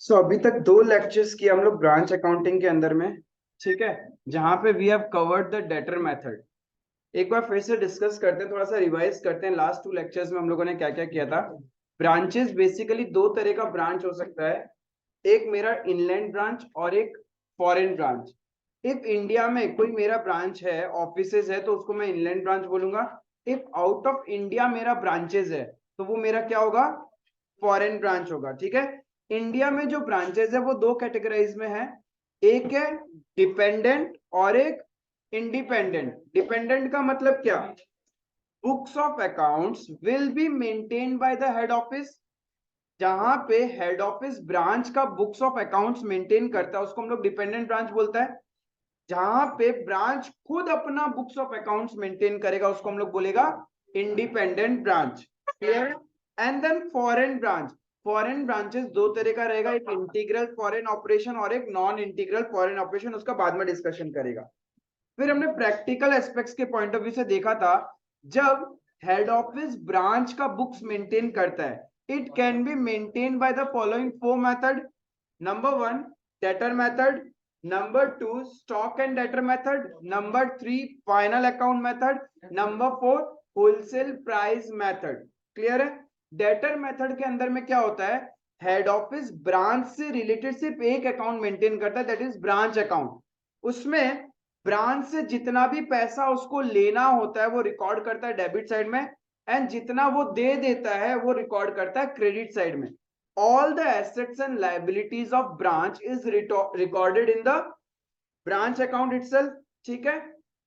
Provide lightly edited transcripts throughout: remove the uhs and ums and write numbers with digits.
अभी तक दो लेक्चर्स किए हम लोग ब्रांच अकाउंटिंग के अंदर में। ठीक है, जहां पे we have covered the debtor method. एक बार फिर से डिस्कस करते हैं, थोड़ा सा रिवाइज करते हैं लास्ट टू लेक्चर्स में हम लोगों ने क्या क्या किया था। ब्रांचेस बेसिकली दो तरह का ब्रांच हो सकता है, एक मेरा इनलैंड ब्रांच और एक फॉरेन ब्रांच। इफ इंडिया में कोई मेरा ब्रांच है, ऑफिसेज है, तो उसको मैं इनलैंड ब्रांच बोलूंगा। इफ आउट ऑफ इंडिया मेरा ब्रांचेज है तो वो मेरा क्या होगा, फॉरेन ब्रांच होगा। ठीक है, इंडिया में जो ब्रांचेस है वो दो कैटेगराइज में है, एक है डिपेंडेंट और एक इंडिपेंडेंट। डिपेंडेंट का मतलब क्या, books of accounts will be maintained by the head office. जहां पे हेड ऑफिस ब्रांच का बुक्स ऑफ अकाउंट्स मेंटेन करता है उसको हम लोग डिपेंडेंट ब्रांच बोलता है। जहां पे ब्रांच खुद अपना बुक्स ऑफ अकाउंट्स मेंटेन करेगा उसको हम लोग बोलेगा independent branch. Clear. And then foreign branch. Foreign branches दो तरह का रहेगा, एक इंटीग्रल फॉरेन ऑपरेशन और एक नॉन इंटीग्रल फॉरेन ऑपरेशन, उसका बाद में डिस्कशन करेगा। फिर हमने प्रैक्टिकल एस्पेक्ट्स के पॉइंट ऑफ व्यू से देखा था, जब हेड ऑफिस ब्रांच का बुक्स मेंटेन करता है it can be maintain by the following four method. Number one, debtor method. Number two, stock and debtor method. Number three, final account method. Number four, wholesale price method. Clear है। Debtor method के अंदर में क्या होता है, head office branch से related सिर्फ एक अकाउंट मेंटेन करता है, दैट इज ब्रांच अकाउंट। उसमें ब्रांच से जितना भी पैसा उसको लेना होता है वो रिकॉर्ड करता है डेबिट साइड में, एंड जितना वो दे देता है वो रिकॉर्ड करता है क्रेडिट साइड में। All the assets and liabilities of branch is recorded in the branch account itself. ठीक है,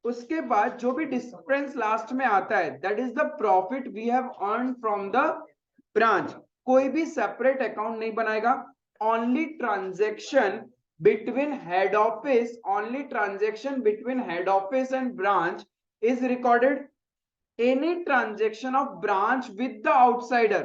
उसके बाद जो भी डिफरेंस लास्ट में आता है that is the profit we have earn from the branch. कोई भी सेपरेट अकाउंट नहीं बनाएगा, only transaction between head office, only transaction between head office and branch is recorded. Any transaction of branch with the outsider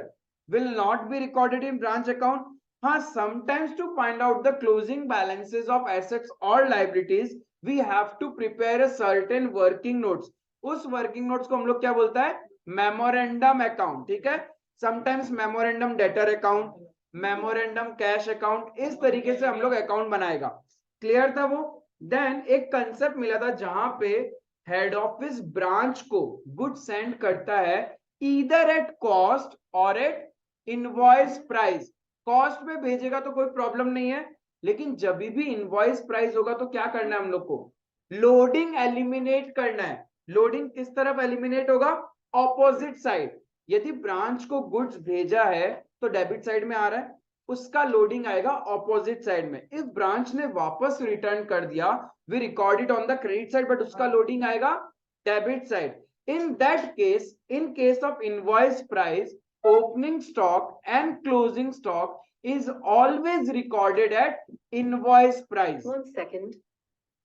will not be recorded in branch account. हाँ, sometimes to find out the closing balances of assets or liabilities we have to prepare a certain working notes. उस working notes को हम लोग क्या बोलता है, memorandum account. ठीक है, sometimes memorandum debtor account, memorandum cash account, इस तरीके से हम लोग अकाउंट बनाएगा। क्लियर था वो। देन एक कंसेप्ट मिला था जहां पे हेड ऑफिस ब्रांच को गुड सेंड करता है ईदर एट कॉस्ट और एट इनवॉइस प्राइस। कॉस्ट पे भेजेगा तो कोई प्रॉब्लम नहीं है, लेकिन जब भी इनवॉइस प्राइस होगा तो क्या करना है हम लोग को, लोडिंग एलिमिनेट करना है। लोडिंग किस तरफ एलिमिनेट होगा, ऑपोजिट साइड। यदि ब्रांच को गुड्स भेजा है तो डेबिट साइड में आ रहा है, उसका लोडिंग आएगा ऑपोजिट साइड में। इफ ब्रांच ने वापस रिटर्न कर दिया we record it on the credit side, but उसका लोडिंग आएगा debit side. In that case, in case of invoice price, opening stock and closing stock is always recorded at invoice price. One second.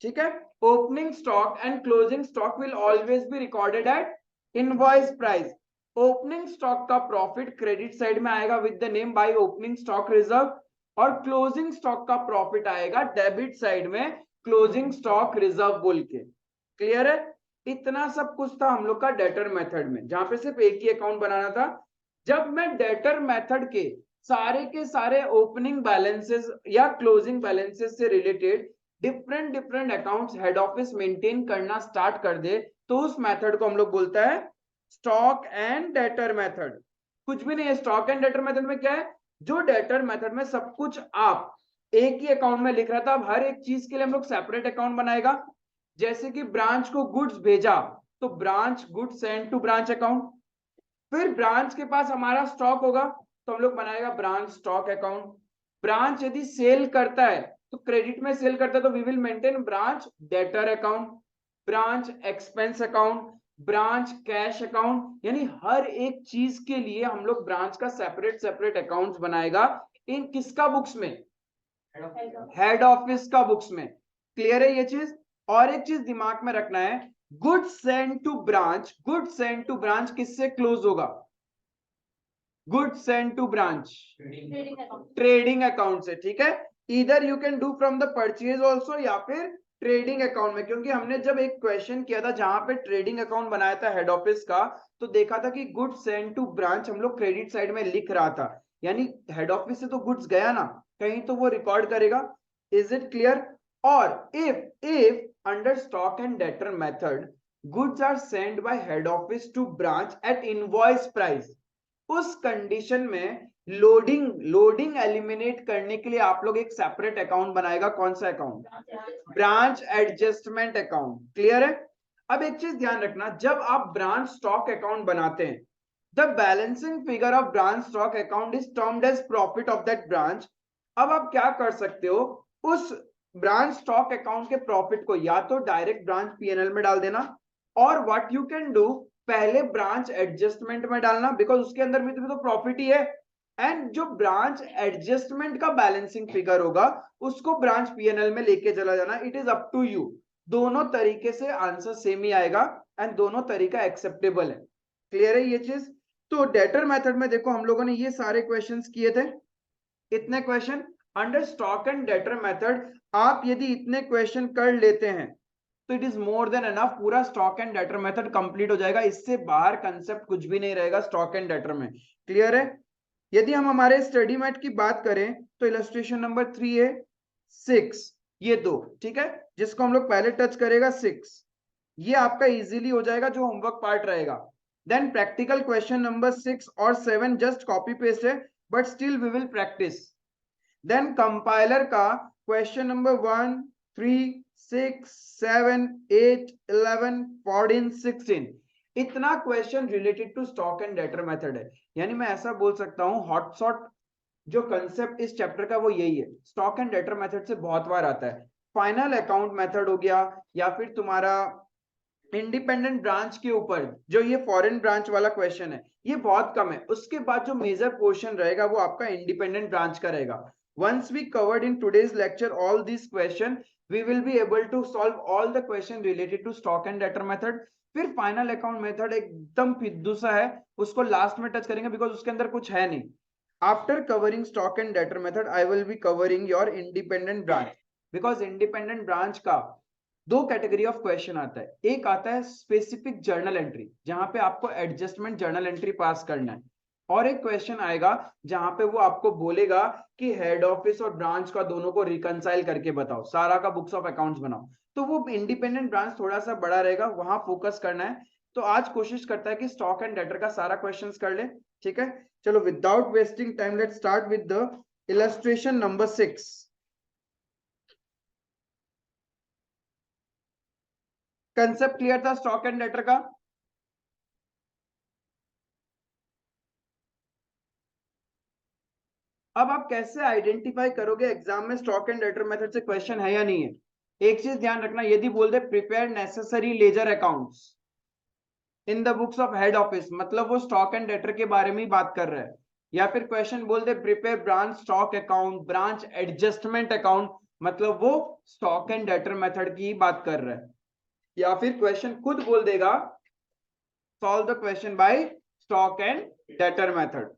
ठीक है, opening stock and closing stock will always be recorded at invoice price. Opening stock का profit credit side में आएगा with the name by opening stock reserve, और closing stock का profit आएगा debit side में closing stock reserve बोल के। Clear है। इतना सब कुछ था हम लोग का डेटर मेथड में, जहां पे सिर्फ एक ही अकाउंट बनाना था। जब मैं डेटर मेथड के सारे ओपनिंग बैलेंसेस या क्लोजिंग बैलेंसेस से related different different accounts head office maintain करना स्टार्ट कर दे तो उस मेथड को हम लोग बोलता है स्टॉक एंड डेटर मेथड। कुछ भी नहीं है, स्टॉक एंड डेटर मेथड में क्या है, जो डेटर मेथड में सब कुछ आप एक ही अकाउंट में लिख रहा था, अब हर एक चीज के लिए हम लोग सेपरेट अकाउंट बनाएगा। जैसे कि ब्रांच को गुड्स भेजा तो branch goods send to branch account. फिर ब्रांच के पास हमारा स्टॉक होगा तो हम लोग बनाएगा ब्रांच स्टॉक अकाउंट। ब्रांच यदि सेल करता है तो क्रेडिट में सेल करता है तो we will maintain branch debtor account, branch expense account, branch cash account. यानी हर एक चीज के लिए हम लोग ब्रांच का सेपरेट सेपरेट अकाउंट बनाएगा। इन किसका बुक्स में, हेड ऑफिस का बुक्स में। क्लियर है ये चीज। और एक चीज दिमाग में रखना है, goods send to branch, goods send to branch किससे क्लोज होगा, goods send to branch trading account से। ठीक है, इधर you can do from the purchase also या फिर ट्रेडिंग अकाउंट में, क्योंकि हमने जब एक क्वेश्चन किया था जहां पे ट्रेडिंग अकाउंट बनाया था हेड ऑफिस का तो देखा था कि गुड्स सेंड टू ब्रांच हम लोग क्रेडिट साइड में लिख रहा था, यानी हेड ऑफिस से तो गुड्स गया ना, कहीं तो वो रिकॉर्ड करेगा। Is it clear? और if under stock and debtor method goods are sent by head office to branch at invoice price, उस कंडीशन में लोडिंग एलिमिनेट करने के लिए आप लोग एक सेपरेट अकाउंट बनाएगा। कौन सा account? Branch adjustment account. Clear है? अब एक चीज ध्यान रखना, जब आप ब्रांच स्टॉक अकाउंट बनाते हैं, the balancing figure of branch stock account is termed as profit of that branch. अब आप क्या कर सकते हो, उस ब्रांच स्टॉक अकाउंट के प्रॉफिट को या तो डायरेक्ट ब्रांच पीएनएल में डाल देना, और व्हाट यू कैन डू, पहले ब्रांच एडजस्टमेंट में डालना, बिकॉज उसके अंदर भी तो प्रॉफिट ही है। एंड जो ब्रांच एडजस्टमेंट का बैलेंसिंग फिगर होगा उसको ब्रांच पीएनएल में लेके चला जाना। It is up to you. दोनों तरीके से आंसर सेम ही आएगा एंड दोनों तरीका एक्सेप्टेबल है। क्लियर है ये चीज? तो डेटर मेथड में देखो हम लोगों ने ये सारे क्वेश्चंस किए थे। इतने question under stock and debtor method आप यदि इतने क्वेश्चन कर लेते हैं तो it is more than enough. पूरा stock and debtor method complete हो जाएगा। इससे बाहर कंसेप्ट कुछ भी नहीं रहेगा स्टॉक एंड डेटर में। क्लियर है? यदि हम हमारे स्टडी मैट की बात करें तो इलस्ट्रेशन नंबर 3 है 6, ये दो, ठीक है, जिसको हम लोग पहले टच करेगा 6, ये आपका इजीली हो जाएगा जो होमवर्क पार्ट रहेगा। देन प्रैक्टिकल क्वेश्चन नंबर 6 और 7 जस्ट कॉपी पेस्ट है, but still we will practice. Then compiler का क्वेश्चन नंबर 1, 3, 6, 7, 8, 11, 14, 16, इतना question related to stock and debtor method है। यानी मैं ऐसा बोल सकता हूं हॉटशॉट जो कंसेप्ट इस चैप्टर का वो यही है। स्टॉक एंड डेटर मेथड से बहुत बार आता है। फाइनल अकाउंट मेथड हो गया, या फिर तुम्हारा इंडिपेंडेंट ब्रांच के ऊपर जो ये फॉरेन ब्रांच वाला क्वेश्चन है, ये बहुत कम है। उसके बाद जो मेजर पोर्शन रहेगा वो आपका इंडिपेंडेंट ब्रांच का रहेगा। once we covered in today's lecture all these question, we will be able to solve all the question related to stock and debtor method। फिर फाइनल अकाउंट मेथड एकदम फिद्दू सा है, उसको लास्ट में टच करेंगे because उसके अंदर कुछ है नहीं। After covering stock and debtor method I will be covering your independent branch, because independent branch का दो कैटेगरी ऑफ क्वेश्चन आता है। एक आता है स्पेसिफिक जर्नल एंट्री, जहां पे आपको एडजस्टमेंट जर्नल एंट्री पास करना है, और एक क्वेश्चन आएगा जहां पे वो आपको बोलेगा कि हेड ऑफिस और ब्रांच का दोनों को रिकंसाइल करके बताओ, सारा का बुक्स ऑफ अकाउंट्स बनाओ। तो वो इंडिपेंडेंट ब्रांच थोड़ा सा बड़ा रहेगा, वहां फोकस करना है। तो आज कोशिश करता है कि स्टॉक एंड डेटर का सारा क्वेश्चंस कर ले। ठीक है, चलो without wasting time let's start with the illustration number 6। Concept clear था स्टॉक एंड डेटर का? अब आप कैसे आइडेंटिफाई करोगे एग्जाम में स्टॉक एंड डेटर मेथड से क्वेश्चन है या नहीं है? एक चीज ध्यान रखना, यदि बोल they prepare necessary ledger accounts in the books of head office, मतलब वो स्टॉक एंड डेटर के बारे में ही बात कर रहा है। या फिर क्वेश्चन बोल they prepare branch stock account, branch adjustment account, मतलब वो स्टॉक एंड डेटर मेथड की ही बात कर रहा है। या फिर क्वेश्चन खुद बोल देगा solve the question by stock and debtor method.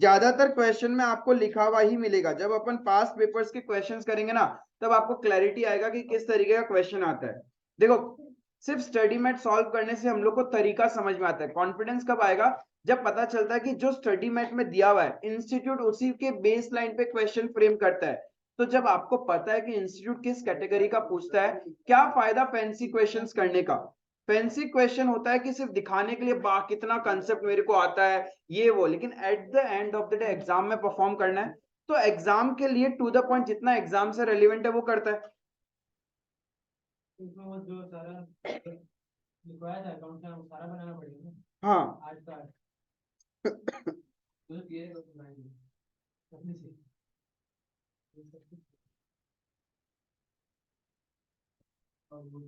ज्यादातर क्वेश्चन में आपको लिखा हुआ ही मिलेगा। जब अपन पास्ट पेपर्स के क्वेश्चंस करेंगे ना, तब आपको क्लैरिटी आएगा कि किस तरीके का क्वेश्चन आता है। देखो, सिर्फ स्टडी मैट सॉल्व करने से हम लोग को तरीका समझ में आता है। कॉन्फिडेंस कब आएगा? जब पता चलता है कि जो स्टडी मैट में दिया हुआ है इंस्टीट्यूट उसी के बेस लाइन पे क्वेश्चन फ्रेम करता है। तो जब आपको पता है कि इंस्टीट्यूट किस कैटेगरी का पूछता है, क्या फायदा फैंसी क्वेश्चंस करने का? फैंसी क्वेश्चन होता है कि सिर्फ दिखाने के लिए बा कितना कंसेप्ट मेरे को आता है ये वो, लेकिन at the end of the day exam में परफॉर्म करना है। तो एग्जाम के लिए टू द पॉइंट जितना एग्जाम से रेलिवेंट है वो करता है। जो सारा लिखवाया था अकाउंट का वो सारा बनाना पड़ेगा ना। हाँ आज का तो ये अपने से और वो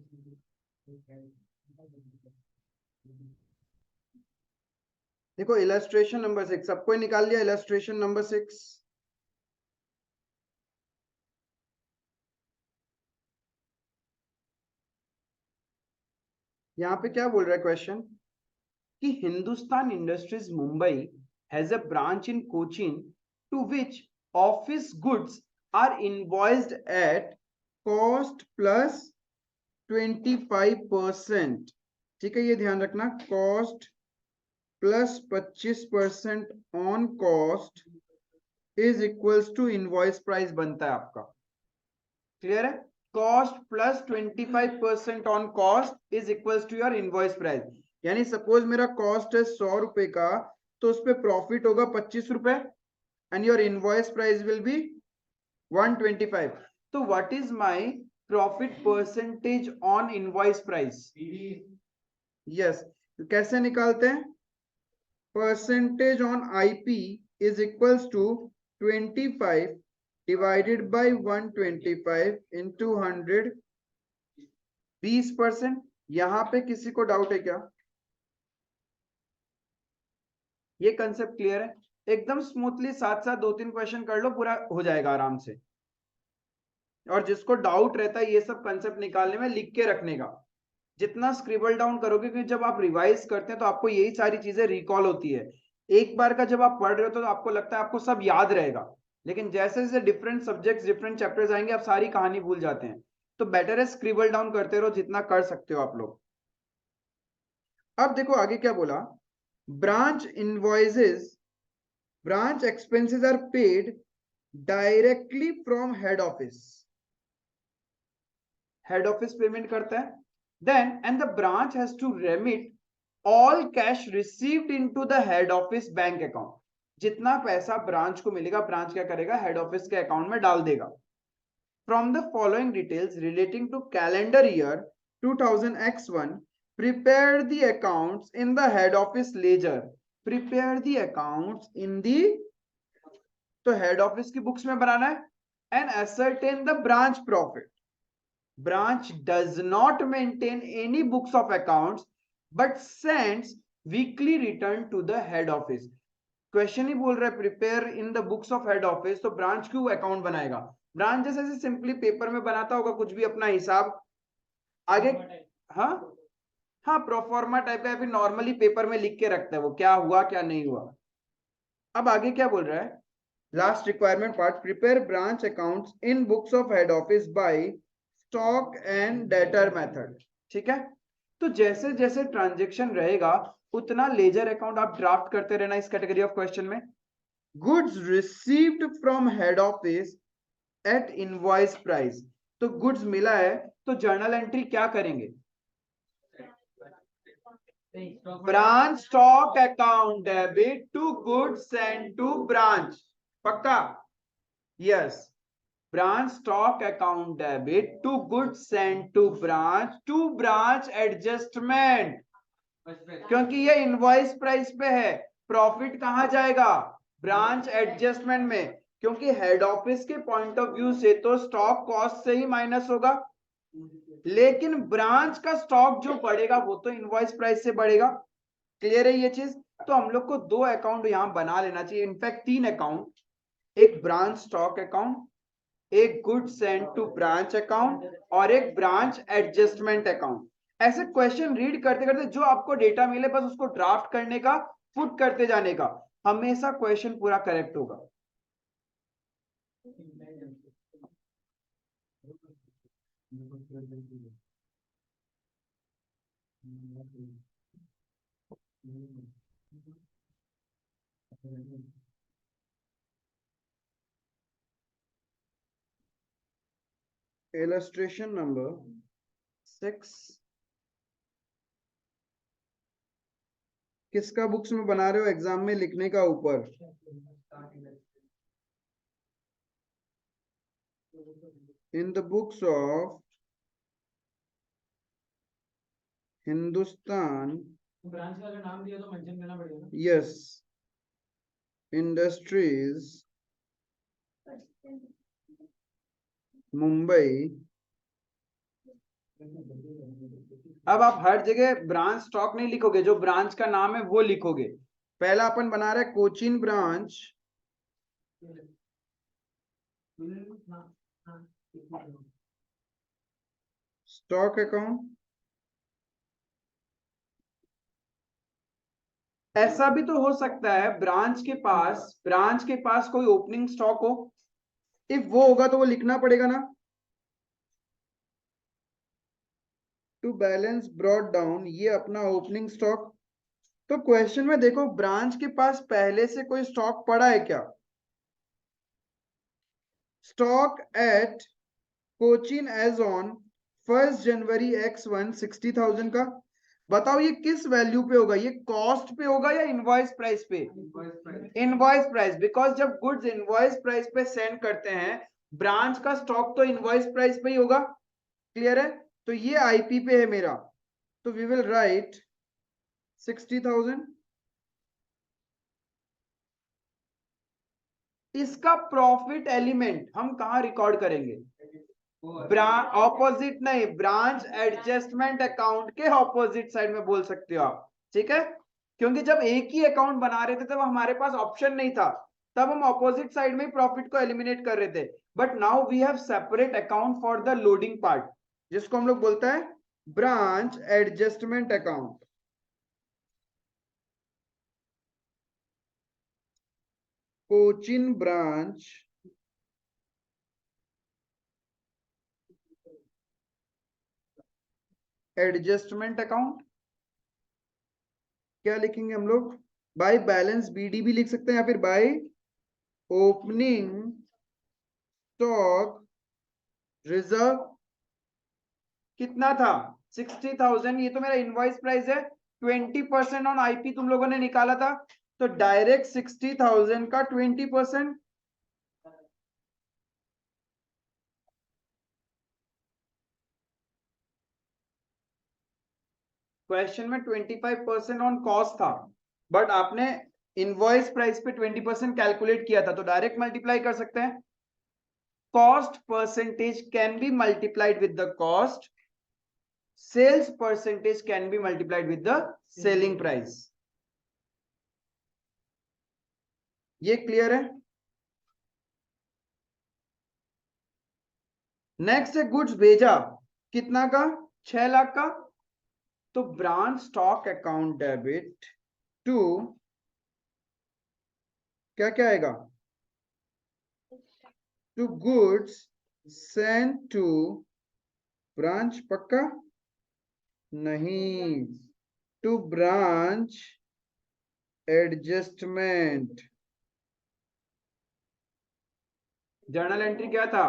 देखो इलस्ट्रेशन नंबर 6 सबको निकाल लिया। इलस्ट्रेशन नंबर 6, यहाँ पे क्या बोल रहा है क्वेश्चन कि Hindustan industries Mumbai has a branch in Cochin to which office goods are invoiced at cost plus 25%। ठीक है, ये ध्यान रखना, cost plus 25% on cost is equals to invoice price बनता है आपका। क्लियर है? Cost plus 25% on cost is equals to your invoice price. यानी सपोज मेरा कॉस्ट है 100 रुपए का, तो उस पर प्रॉफिट होगा 25 रुपए, and your invoice price will be 125. तो what is my profit percentage on invoice price? Yes. कैसे निकालते हैं? Percentage on IP is equals to 25 divided by 125 into 100, 20%। यहां पे किसी को डाउट है क्या? ये कंसेप्ट क्लियर है? एकदम स्मूथली साथ साथ 2-3 क्वेश्चन कर लो, पूरा हो जाएगा आराम से। और जिसको डाउट रहता है ये सब कंसेप्ट निकालने में, लिख के रखने का। जितना स्क्रिबल डाउन करोगे, क्योंकि जब आप रिवाइज करते हैं तो आपको यही सारी चीजें रिकॉल होती है। एक बार का जब आप पढ़ रहे हो तो आपको लगता है आपको सब याद रहेगा, लेकिन जैसे जैसे डिफरेंट सब्जेक्ट्स डिफरेंट चैप्टर्स आएंगे आप सारी कहानी भूल जाते हैं। तो बेटर है स्क्रिबल डाउन करते रहो जितना कर सकते हो आप लोग। अब देखो आगे क्या बोला, branch invoices, branch expenses are paid directly from head office. Head office payment करता है, then and the branch has to remit all cash received into the head office bank account। जितना पैसा ब्रांच को मिलेगा, ब्रांच क्या करेगा, head office के account में डाल देगा। From the following details relating to calendar year 2000x1 prepare the accounts in the head office ledger। prepare the accounts in the, तो हेड ऑफिस की बुक्स में बनाना है। and ascertain the branch profit। branch does not maintain any books of accounts but sends weekly return to the head office। Question ही बोल रहा है prepare in the books of head office, तो branch क्यों account बनाएगा? Branch जैसे simply paper में बनाता होगा कुछ भी अपना हिसाब आगे। हाँ हाँ, प्रोफॉर्मा टाइप का, फिर नॉर्मली पेपर में लिख के रखता है वो क्या हुआ क्या नहीं हुआ। अब आगे क्या बोल रहा है, last requirement part, prepare branch accounts in books of head office by stock and debtor method. ठीक है, तो जैसे जैसे ट्रांजेक्शन रहेगा उतना लेजर अकाउंट आप ड्राफ्ट करते रहना इस कैटेगरी ऑफ क्वेश्चन में। Goods received from head office at invoice price, तो गुड्स मिला है तो जर्नल एंट्री क्या करेंगे, branch stock account debit to goods send to branch. पक्का? Yes, branch stock account debit to goods sent to branch adjustment। क्योंकि ये invoice price पे है, प्रॉफिट कहां जाएगा, ब्रांच एडजस्टमेंट में। क्योंकि हेड ऑफिस के पॉइंट ऑफ व्यू से तो स्टॉक कॉस्ट से ही माइनस होगा, लेकिन ब्रांच का स्टॉक जो बढ़ेगा वो तो इनवॉइस प्राइस से बढ़ेगा। क्लियर है ये चीज? तो हम लोग को 2 अकाउंट यहां बना लेना चाहिए, इनफैक्ट 3 अकाउंट, एक ब्रांच स्टॉक अकाउंट, एक good send to branch account, और एक ब्रांच एडजस्टमेंट अकाउंट। ऐसे क्वेश्चन रीड करते करते जो आपको डेटा मिले बस उसको ड्राफ्ट करने का, पुट करते जाने का, हमेशा क्वेश्चन पूरा करेक्ट होगा। इलस्ट्रेशन नंबर 6 किसका बुक्स में बना रहे हो, एग्जाम में लिखने का ऊपर। इन the books of Hindustan, branch का नाम दिया तो मेंशन करना पड़ेगा। Yes, industries Mumbai. अब आप हर जगह ब्रांच स्टॉक नहीं लिखोगे, जो ब्रांच का नाम है वो लिखोगे। पहला अपन बना रहे कोचिन ब्रांच स्टॉक अकाउंट। ऐसा भी तो हो सकता है ब्रांच के पास कोई ओपनिंग स्टॉक हो, इफ वो होगा तो वो लिखना पड़ेगा ना, टू बैलेंस ब्रॉड डाउन, ये अपना ओपनिंग स्टॉक। तो क्वेश्चन में देखो ब्रांच के पास पहले से कोई स्टॉक पड़ा है क्या, stock at Cochin as on 1 January X1 60,000 का। बताओ ये किस वैल्यू पे होगा, ये कॉस्ट पे होगा या इनवॉइस प्राइस पे? इनवॉइस प्राइस, बिकॉज जब गुड्स इनवॉइस प्राइस पे सेंड करते हैं, ब्रांच का स्टॉक तो इनवॉइस प्राइस पे ही होगा। क्लियर है? तो ये आईपी पे है मेरा, तो वी विल राइट 60,000। इसका प्रॉफिट एलिमेंट हम कहां रिकॉर्ड करेंगे? ऑपोजिट नहीं, ब्रांच एडजस्टमेंट अकाउंट के ऑपोजिट साइड में बोल सकते हो आप, ठीक है? क्योंकि जब एक ही अकाउंट बना रहे थे तब हमारे पास ऑप्शन नहीं था, तब हम ऑपोजिट साइड में प्रॉफिट को एलिमिनेट कर रहे थे। But now we have separate account for the loading part, जिसको हम लोग बोलते हैं branch adjustment account. Cochin branch adjustment account. क्या लिखेंगे हम लोग? बाय बैलेंस बीडी भी लिख सकते हैं, या फिर बाय ओपनिंग स्टॉक रिजर्व। कितना था? 60,000। ये तो मेरा इनवॉइस प्राइस है, 20% ऑन आईपी तुम लोगों ने निकाला था, तो डायरेक्ट 60,000 का 20%। क्वेश्चन में 25% ऑन कॉस्ट था, बट आपने इनवॉइस प्राइस पे 20% कैलकुलेट किया था, तो डायरेक्ट मल्टीप्लाई कर सकते हैं। Cost percentage can be multiplied with the cost, sales percentage can be multiplied with the selling price. ये क्लियर है? नेक्स्ट है गुड्स भेजा, कितना का? 6 लाख का। तो branch stock account debit to, क्या क्या आएगा? To goods send to branch, पक्का नहीं, to branch adjustment. Journal entry क्या था?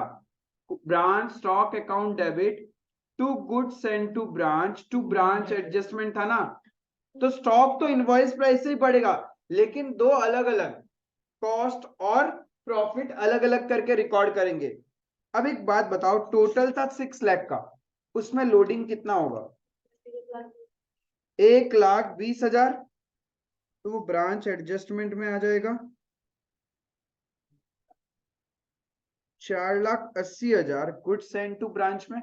Branch stock account debit to goods send to branch adjustment था ना। तो स्टॉक तो इनवॉइस प्राइस से ही पड़ेगा, लेकिन दो अलग अलग कॉस्ट और प्रॉफिट अलग अलग करके रिकॉर्ड करेंगे। अब एक बात बताओ, टोटल था 6 लाख का, उसमें लोडिंग कितना होगा? 1,20,000। तो वो ब्रांच एडजस्टमेंट में आ जाएगा। 4,80,000 गुड सेंड टू ब्रांच में।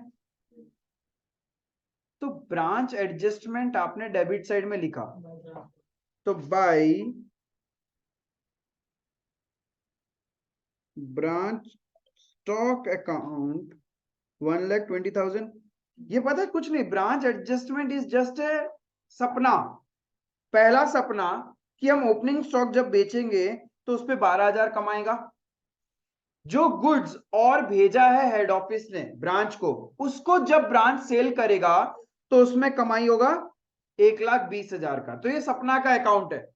तो ब्रांच एडजस्टमेंट आपने डेबिट साइड में लिखा, तो बाय ब्रांच स्टॉक अकाउंट 1,20,000। ये पता है कुछ नहीं, branch adjustment is just a सपना, पहला सपना कि हम ओपनिंग स्टॉक जब बेचेंगे तो उस पे 12,000 कमाएगा। जो गुड्स और भेजा है हेड ऑफिस ने ब्रांच को, उसको जब ब्रांच सेल करेगा तो उसमें कमाई होगा 1,20,000 का। तो ये सपना का अकाउंट है।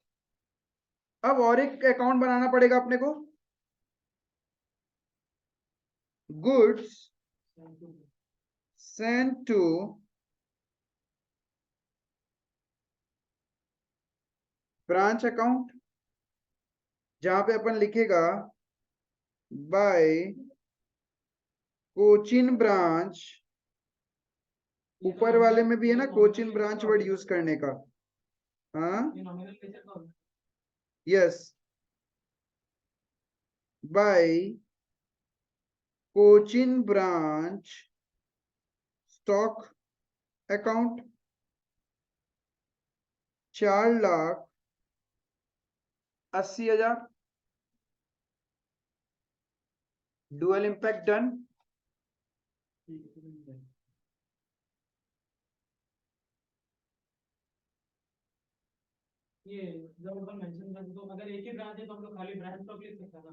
अब और एक अकाउंट बनाना पड़ेगा अपने को, goods send to branch account, जहां पे अपन लिखेगा बाय कोचिन ब्रांच। ऊपर वाले में भी है ना कोचिन ब्रांच वर्ड यूज करने का। हाँ, yes, by Cochin branch stock account 4,80,000। Dual impact done. ये जब अपन मेंशन करते तो अगर एक ही ब्रांच है तो हम लोग खाली ब्रांच स्टॉक लिख सकते हैं ना,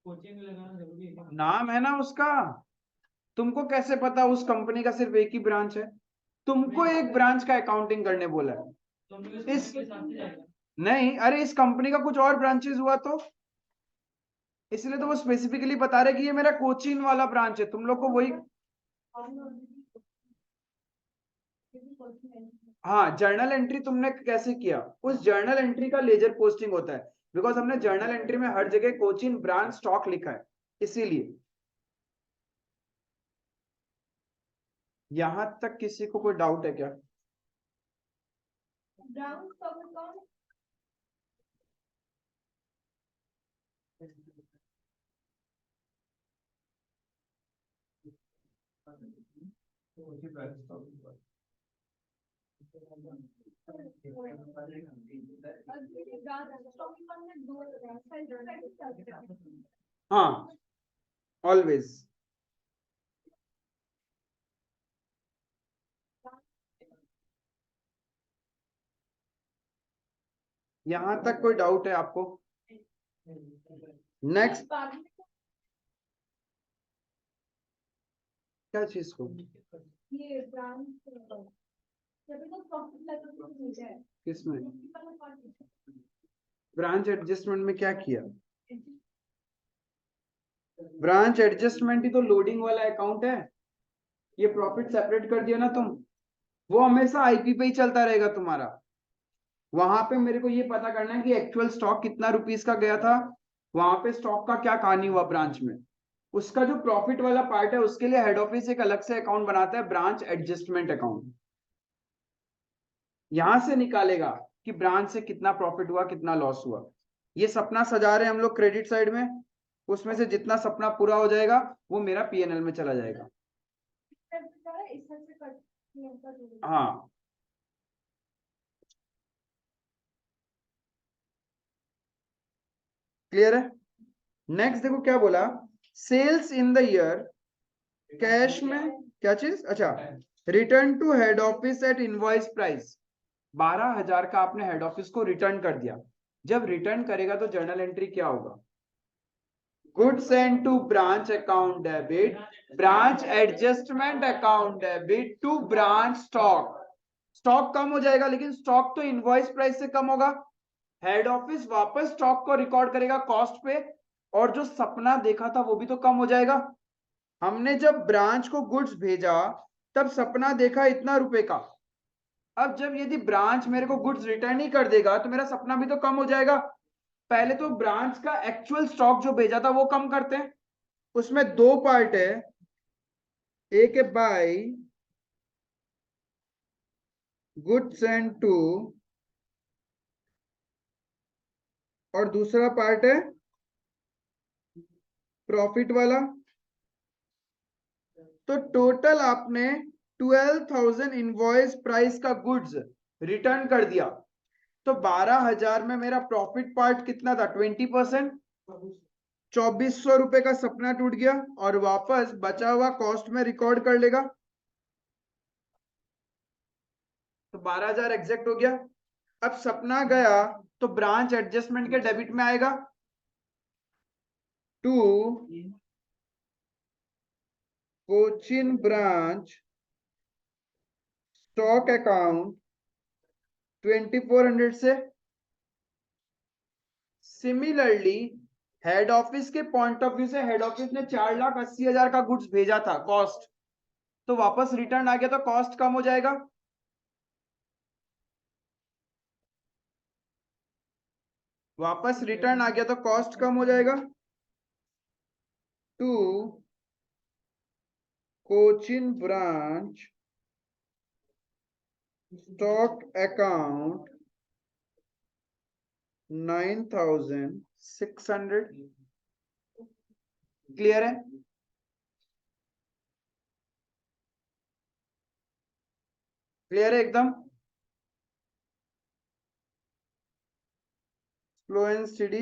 कोचिंग लगाना जरूरी है क्या? नाम है ना उसका, तुमको कैसे पता उस कंपनी का सिर्फ एक ही ब्रांच है? तुमको एक ब्रांच का अकाउंटिंग करने बोला है। तो हम लोग इस के हिसाब से जाएगा। नहीं, अरे इस कंपनी का कुछ और ब्रांचेस हुआ तो इसलिए तो वो स्पेसिफिकली बता रहे कि ये मेरा कोचीन वाला ब्रांच है, तुम लोग को वही। हाँ, जर्नल एंट्री तुमने कैसे किया, उस जर्नल एंट्री का लेजर पोस्टिंग होता है, बिकॉज हमने जर्नल एंट्री में हर जगह कोचीन ब्रांच स्टॉक लिखा है, इसीलिए। यहां तक किसी को कोई डाउट है क्या? हाँ, ऑलवेज। यहां तक कोई डाउट है आपको? नेक्स्ट, क्या चीज को? किसमें? ब्रांच एडजस्टमेंट में क्या किया? ब्रांच एडजस्टमेंट ही तो लोडिंग वाला अकाउंट है, ये प्रॉफिट सेपरेट कर दिया ना तुम, वो हमेशा आईपी पे ही चलता रहेगा तुम्हारा। वहां पे मेरे को ये पता करना है कि एक्चुअल स्टॉक कितना रुपीस का गया था, वहां पे स्टॉक का क्या कहानी हुआ ब्रांच में, उसका जो प्रॉफिट वाला पार्ट है उसके लिए हेड ऑफिस एक अलग से अकाउंट बनाता है, ब्रांच एडजस्टमेंट अकाउंट। यहां से निकालेगा कि ब्रांच से कितना प्रॉफिट हुआ, कितना लॉस हुआ। ये सपना सजा रहे हैं हम लोग क्रेडिट साइड में, उसमें से जितना सपना पूरा हो जाएगा वो मेरा पीएनएल में चला जाएगा। हाँ, क्लियर है? नेक्स्ट देखो क्या बोला, sales in the year, cash में क्या चीज, अच्छा, return to head office at invoice price, 12,000 का आपने हेड ऑफिस को रिटर्न कर दिया। जब रिटर्न करेगा तो जर्नल एंट्री क्या होगा? Goods send to branch account debit, branch adjustment account debit to branch stock. Stock कम हो जाएगा, लेकिन स्टॉक तो इनवॉइस प्राइस से कम होगा। हेड ऑफिस वापस स्टॉक को रिकॉर्ड करेगा कॉस्ट पे, और जो सपना देखा था वो भी तो कम हो जाएगा। हमने जब ब्रांच को गुड्स भेजा तब सपना देखा इतना रुपए का, अब जब यदि ब्रांच मेरे को गुड्स रिटर्न ही कर देगा तो मेरा सपना भी तो कम हो जाएगा। पहले तो ब्रांच का एक्चुअल स्टॉक जो भेजा था वो कम करते हैं, उसमें दो पार्ट है, एक है बाय गुड्स सेंड टू, और दूसरा पार्ट है प्रॉफिट वाला। तो टोटल आपने 12,000 इनवॉइस प्राइस का गुड्स रिटर्न कर दिया, तो 12,000 में मेरा प्रॉफिट पार्ट कितना था, 20%, 2,400 रुपए का सपना टूट गया, और वापस बचा हुआ कॉस्ट में रिकॉर्ड कर लेगा, तो 12,000 एग्जैक्ट हो गया। अब सपना गया तो ब्रांच एडजस्टमेंट के डेबिट में आएगा, to Cochin branch stock account 2,400 से। सिमिलरली हेड ऑफिस के पॉइंट ऑफ व्यू से, हेड ऑफिस ने 4,80,000 का गुड्स भेजा था कॉस्ट, तो वापस रिटर्न आ गया तो कॉस्ट कम हो जाएगा। वापस रिटर्न आ गया तो कॉस्ट कम हो जाएगा, to Cochin branch stock account 9,600। Clear है? क्लियर है एकदम? Slow and study.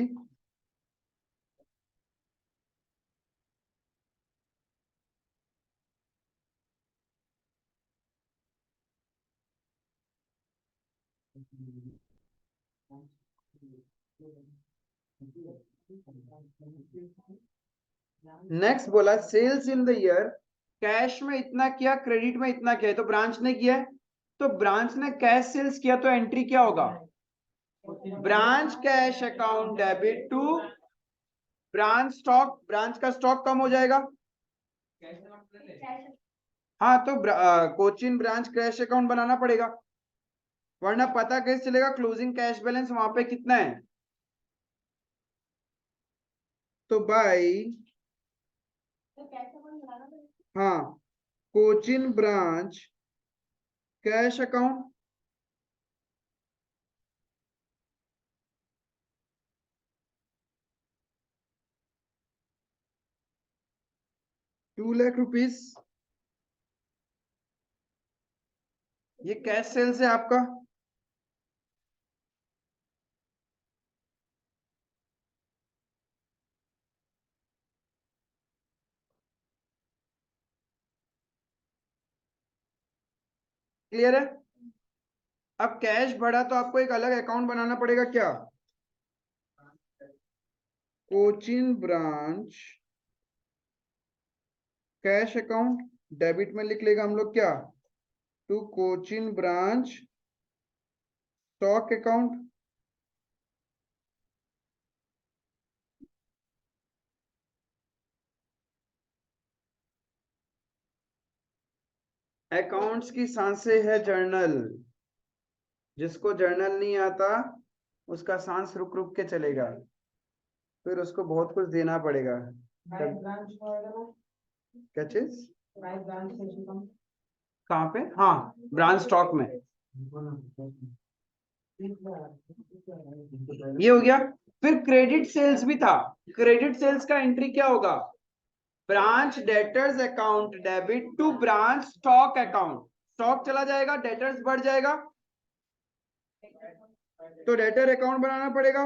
नेक्स्ट बोला sales in the year, cash में इतना किया, क्रेडिट में इतना किया, तो ब्रांच ने किया है, तो ब्रांच ने कैश सेल्स किया तो एंट्री क्या होगा, branch cash account debit to branch का स्टॉक कम हो जाएगा। हाँ, तो कोचिन ब्रांच कैश अकाउंट बनाना पड़ेगा, वरना पता कैसे चलेगा क्लोजिंग कैश बैलेंस वहां पे कितना है। तो भाई हाँ, Cochin branch cash account, ₹2 lakh, ये कैश सेल्स है आपका। क्लियर है। अब कैश बढ़ा तो आपको एक अलग अकाउंट बनाना पड़ेगा क्या, Cochin branch cash account, debit में लिख लेगा हम लोग क्या, to Cochin branch stock account. Accounts की सांसें है जर्नल, जिसको जर्नल नहीं आता उसका सांस रुक रुक के चलेगा, फिर उसको बहुत कुछ देना पड़ेगा। क्या चीज, कहाँ पे, हाँ ब्रांच स्टॉक में, ये हो गया। फिर क्रेडिट सेल्स भी था, क्रेडिट सेल्स का एंट्री क्या होगा, branch debtors account debit to branch stock account, stock चला जाएगा, डेटर्स बढ़ जाएगा, तो डेटर अकाउंट बनाना पड़ेगा।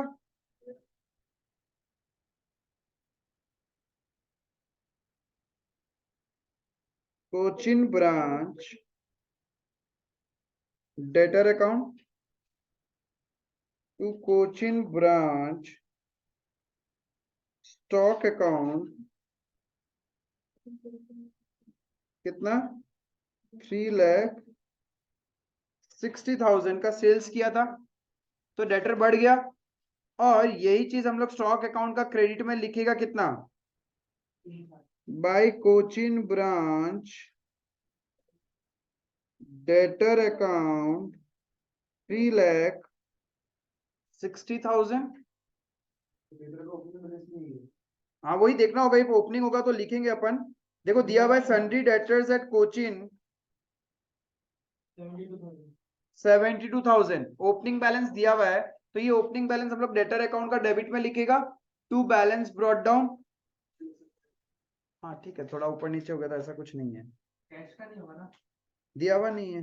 Cochin branch debtor account to Cochin branch stock account, कितना, 3,60,000 का सेल्स किया था, तो डेटर बढ़ गया। और यही चीज हम लोग स्टॉक अकाउंट का क्रेडिट में लिखेगा कितना, by Cochin branch debtor account 3,60,000। हाँ वही देखना होगा, ओपनिंग होगा तो लिखेंगे अपन। देखो दिया हुआ है sundry debtors at Cochin 72,000, opening balance दिया हुआ है, तो ये ओपनिंग बैलेंस हम लोग डेटर अकाउंट का डेबिट में लिखेगा, टू बैलेंस ब्रॉट डाउन। हाँ ठीक है, थोड़ा ऊपर नीचे हो गया था, ऐसा कुछ नहीं है, कैश का नहीं होगा ना, दिया हुआ नहीं है,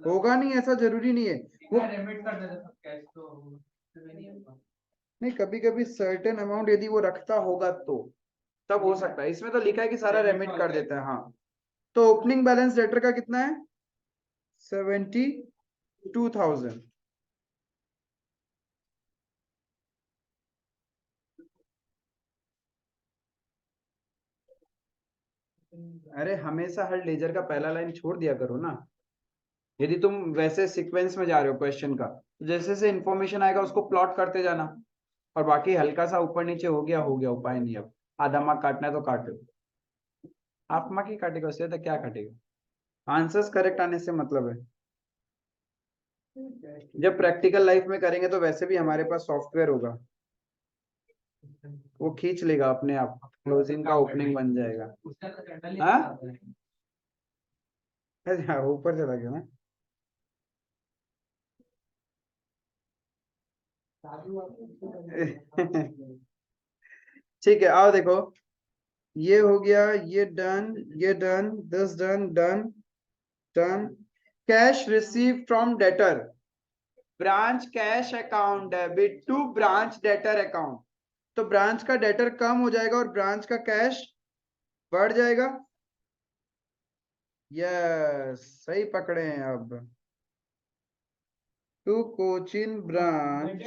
होगा नहीं, ऐसा जरूरी नहीं है वो रेमिट कर देते सब कैश तो नहीं, कभी कभी सर्टेन अमाउंट यदि वो रखता होगा तो तब हो सकता है, इसमें तो लिखा है कि सारा रेमिट कर देता है। हाँ, तो ओपनिंग बैलेंस डेटर का कितना है, 72,000। अरे हमेशा हर लेजर का पहला लाइन छोड़ दिया करो ना, यदि तुम वैसे सीक्वेंस में जा रहे हो क्वेश्चन का, तो जैसे जैसे इन्फॉर्मेशन आएगा उसको प्लॉट करते जाना, और बाकी हल्का सा ऊपर नीचे हो गया, उपाय नहीं। अब आधा मार्क काटना है तो काटो, हाफ मार्क ही काटेगा, उससे तो क्या काटेगा, आंसर्स करेक्ट आने से मतलब है। जब प्रैक्टिकल लाइफ में करेंगे तो वैसे भी हमारे पास सॉफ्टवेयर होगा, वो खींच लेगा अपने आप, क्लोजिंग का ओपनिंग बन जाएगा। हाँ हाँ, ऊपर चला गया ना। ठीक है, आओ देखो, ये हो गया, ये डन, ये done, this done, done, done. Cash receive from debtor, branch cash account debit to branch debtor account, तो ब्रांच का डेटर कम हो जाएगा और ब्रांच का कैश बढ़ जाएगा। यस, सही पकड़े हैं। अब टू कोचिन ब्रांच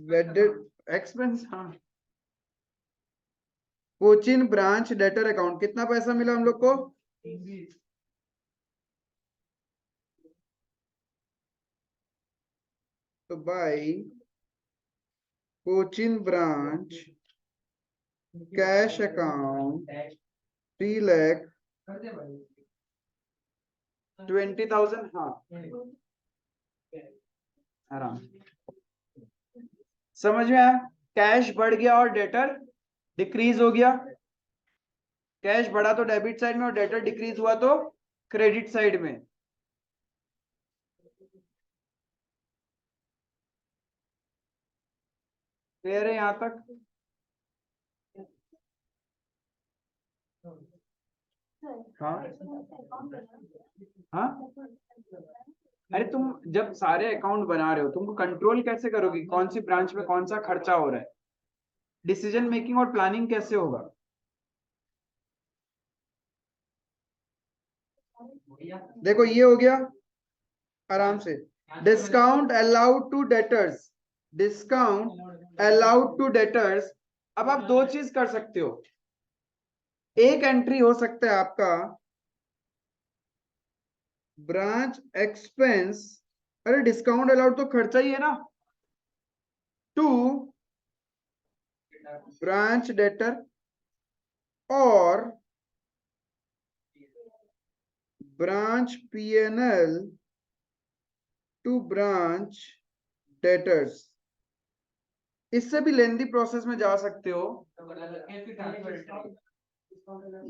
वेडेड एक्सपेंस, हाँ, कोचिन ब्रांच डेटर अकाउंट, कितना पैसा मिला हम लोग को, तो by Cochin branch cash account 3,20,000। हाँ आराम समझ में आया। कैश बढ़ गया और डेटर डिक्रीज हो गया। कैश बढ़ा तो डेबिट साइड में और डेटर डिक्रीज हुआ तो क्रेडिट साइड में। क्लियर है यहां तक? हाँ हाँ। अरे तुम जब सारे अकाउंट बना रहे हो तुमको कंट्रोल कैसे करोगे कौन सी ब्रांच में कौन सा खर्चा हो रहा है? डिसीजन मेकिंग और प्लानिंग कैसे होगा? देखो ये हो गया आराम से। Discount allowed to debtors, discount allowed to debtors. अब आप दो चीज कर सकते हो। एक एंट्री हो सकता है आपका ब्रांच एक्सपेंस, अरे डिस्काउंट अलाउड तो खर्चा ही है ना, टू ब्रांच डेटर और branch PNL to branch debtors. इससे भी लेंदी प्रोसेस में जा सकते हो।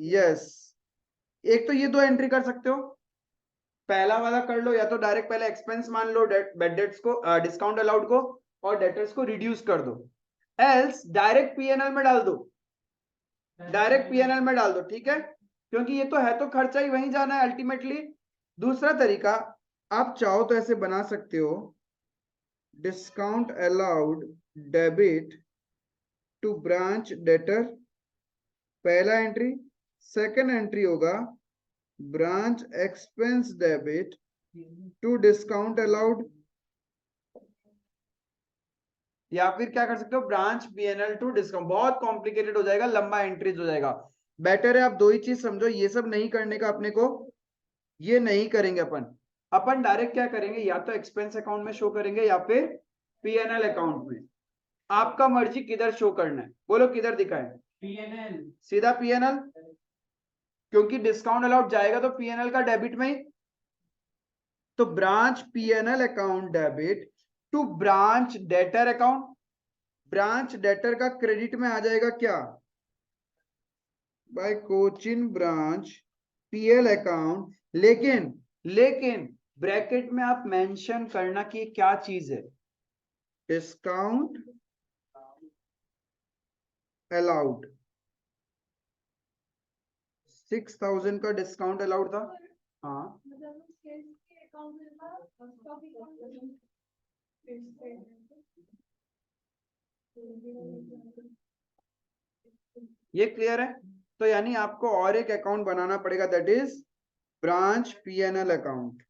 यस, एक तो ये दो एंट्री कर सकते हो। पहला वाला कर लो, या तो डायरेक्ट पहले एक्सपेंस मान लो बेड डेट्स को, डिस्काउंट अलाउड को, और डेटर्स को रिड्यूस कर दो। एल्स डायरेक्ट पीएनएल में डाल दो, डायरेक्ट पीएनएल में डाल दो, ठीक है, क्योंकि ये तो है तो खर्चा ही वहीं जाना है अल्टीमेटली। दूसरा तरीका आप चाहो तो ऐसे बना सकते हो, discount allowed debit to branch debtor, पहला एंट्री। सेकंड एंट्री होगा branch expense debit to discount allowed, या फिर क्या कर सकते हो ब्रांच पीएनएल टू डिस्काउंट। बहुत कॉम्प्लिकेटेड हो जाएगा, लंबा एंट्रीज हो जाएगा। बेटर है आप दो ही चीज समझो, ये सब नहीं करने का अपने को, ये नहीं करेंगे अपन। अपन डायरेक्ट क्या करेंगे, या तो एक्सपेंस अकाउंट में शो करेंगे या फिर पीएनएल अकाउंट में। आपका मर्जी किधर शो करना है, बोलो किधर दिखाएं? पीएनएल। सीधा पीएनएल, क्योंकि डिस्काउंट अलाउड जाएगा तो पीएनएल का डेबिट में ही। तो branch PNL account debit to branch debtor account, branch debtor का क्रेडिट में आ जाएगा क्या, by Cochin branch PL account. लेकिन लेकिन ब्रैकेट में आप मेंशन करना कि क्या चीज है, डिस्काउंट अलाउड। 6,000 का डिस्काउंट अलाउड था। हाँ ये क्लियर है। तो यानी आपको और एक अकाउंट बनाना पड़ेगा, that is branch PNL account.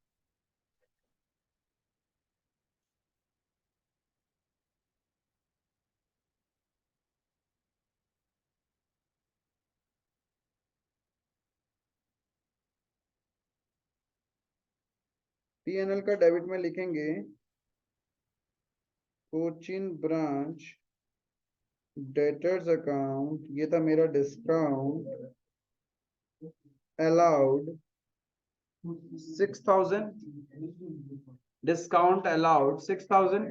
PNL का डेबिट में लिखेंगे कोचिन ब्रांच डेटर्स अकाउंट, ये था मेरा discount allowed 6,000, discount allowed 6,000।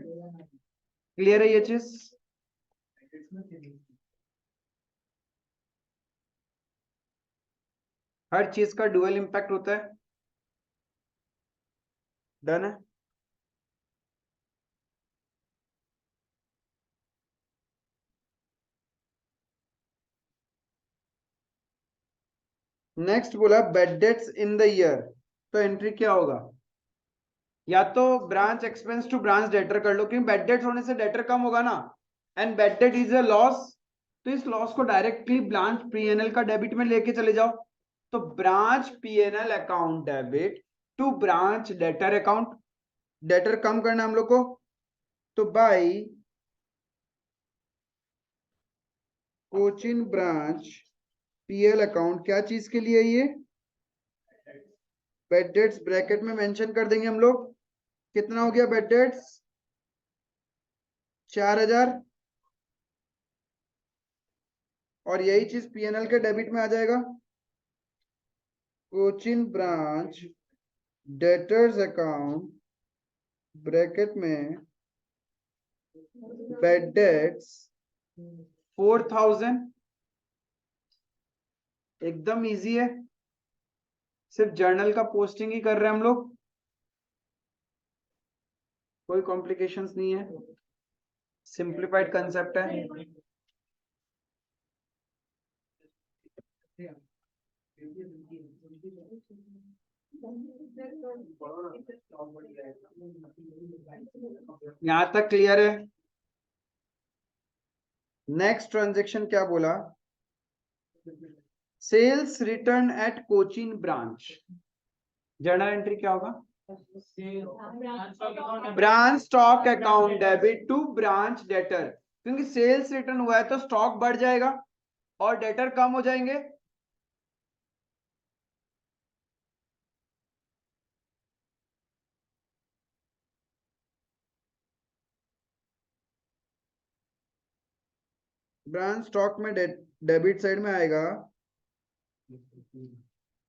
Clear है ये चीज? हर चीज का डुअल इंपैक्ट होता है। डन है। नेक्स्ट बोला bad debts in the year, तो एंट्री क्या होगा, या तो branch expense to branch debtor कर लो, क्योंकि बेड डेट्स होने से डेटर कम होगा ना, and bad debt is a loss, तो इस लॉस को डायरेक्टली ब्रांच पीएनएल का डेबिट में लेके चले जाओ। तो branch PNL account debit to branch debtor account, debtor कम करना हम लोग को, तो by Cochin branch PL account, क्या चीज के लिए ये, बेड डेट्स ब्रैकेट में मेंशन कर देंगे हम लोग। कितना हो गया बेड डेट्स, 4,000। और यही चीज पीएनएल के डेबिट में आ जाएगा। Cochin branch debtors account bracket में बैड डेट्स 4000। एकदम इजी है, सिर्फ जर्नल का पोस्टिंग ही कर रहे हैं हम लोग, कोई कॉम्प्लिकेशंस नहीं है, सिंप्लीफाइड कंसेप्ट है। यहां तक क्लियर है? नेक्स्ट ट्रांजेक्शन क्या बोला? Sales return at Cochin branch. Journal entry क्या होगा? Branch stock account debit to branch debtor, क्योंकि सेल्स रिटर्न हुआ है तो स्टॉक बढ़ जाएगा और डेटर कम हो जाएंगे। ब्रांच स्टॉक में डेबिट साइड में आएगा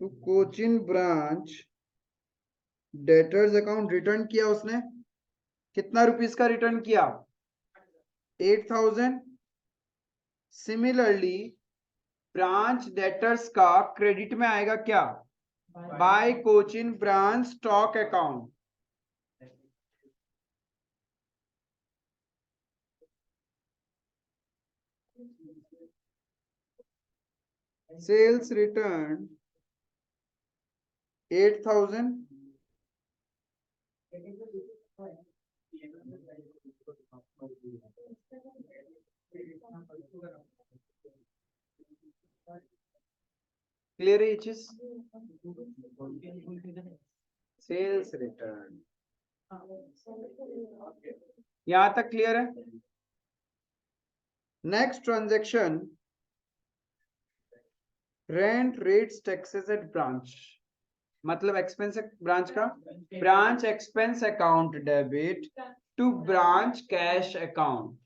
तो Cochin branch debtors account return किया उसने, कितना रुपीस का रिटर्न किया? 8000। सिमिलरली ब्रांच डेटर्स का क्रेडिट में आएगा क्या? By Cochin branch stock account. Sales return 8000 clear है ये चीज? सेल्स रिटर्न यहां तक क्लियर है? Next transaction rent rates taxes at branch, मतलब एक्सपेंस ब्रांच का, branch expense account debit to branch cash account.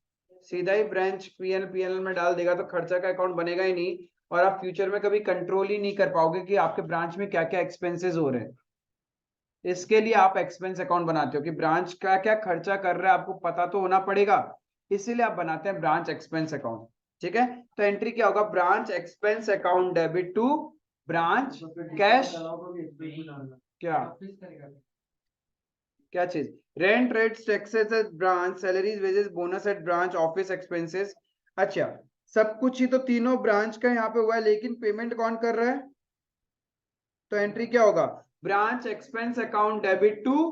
सीधा ही ब्रांच पीएनएल में डाल देगा तो खर्चा का अकाउंट बनेगा ही नहीं, और आप फ्यूचर में कभी कंट्रोल ही नहीं कर पाओगे कि आपके ब्रांच में क्या क्या एक्सपेंसेस हो रहे हैं। इसके लिए आप एक्सपेंस अकाउंट बनाते हो कि ब्रांच क्या क्या खर्चा कर रहा है आपको पता तो होना पड़ेगा, इसीलिए आप बनाते हैं ब्रांच एक्सपेंस अकाउंट। ठीक है, तो एंट्री क्या होगा? Branch expense account debit to branch cash, क्या क्या चीज? Rent rates taxes at branch, salaries wages bonus at branch, office expenses. अच्छा, सब कुछ ही तो तीनों ब्रांच का यहाँ पे हुआ है, लेकिन पेमेंट कौन कर रहा है? तो एंट्री क्या होगा? Branch expense account debit to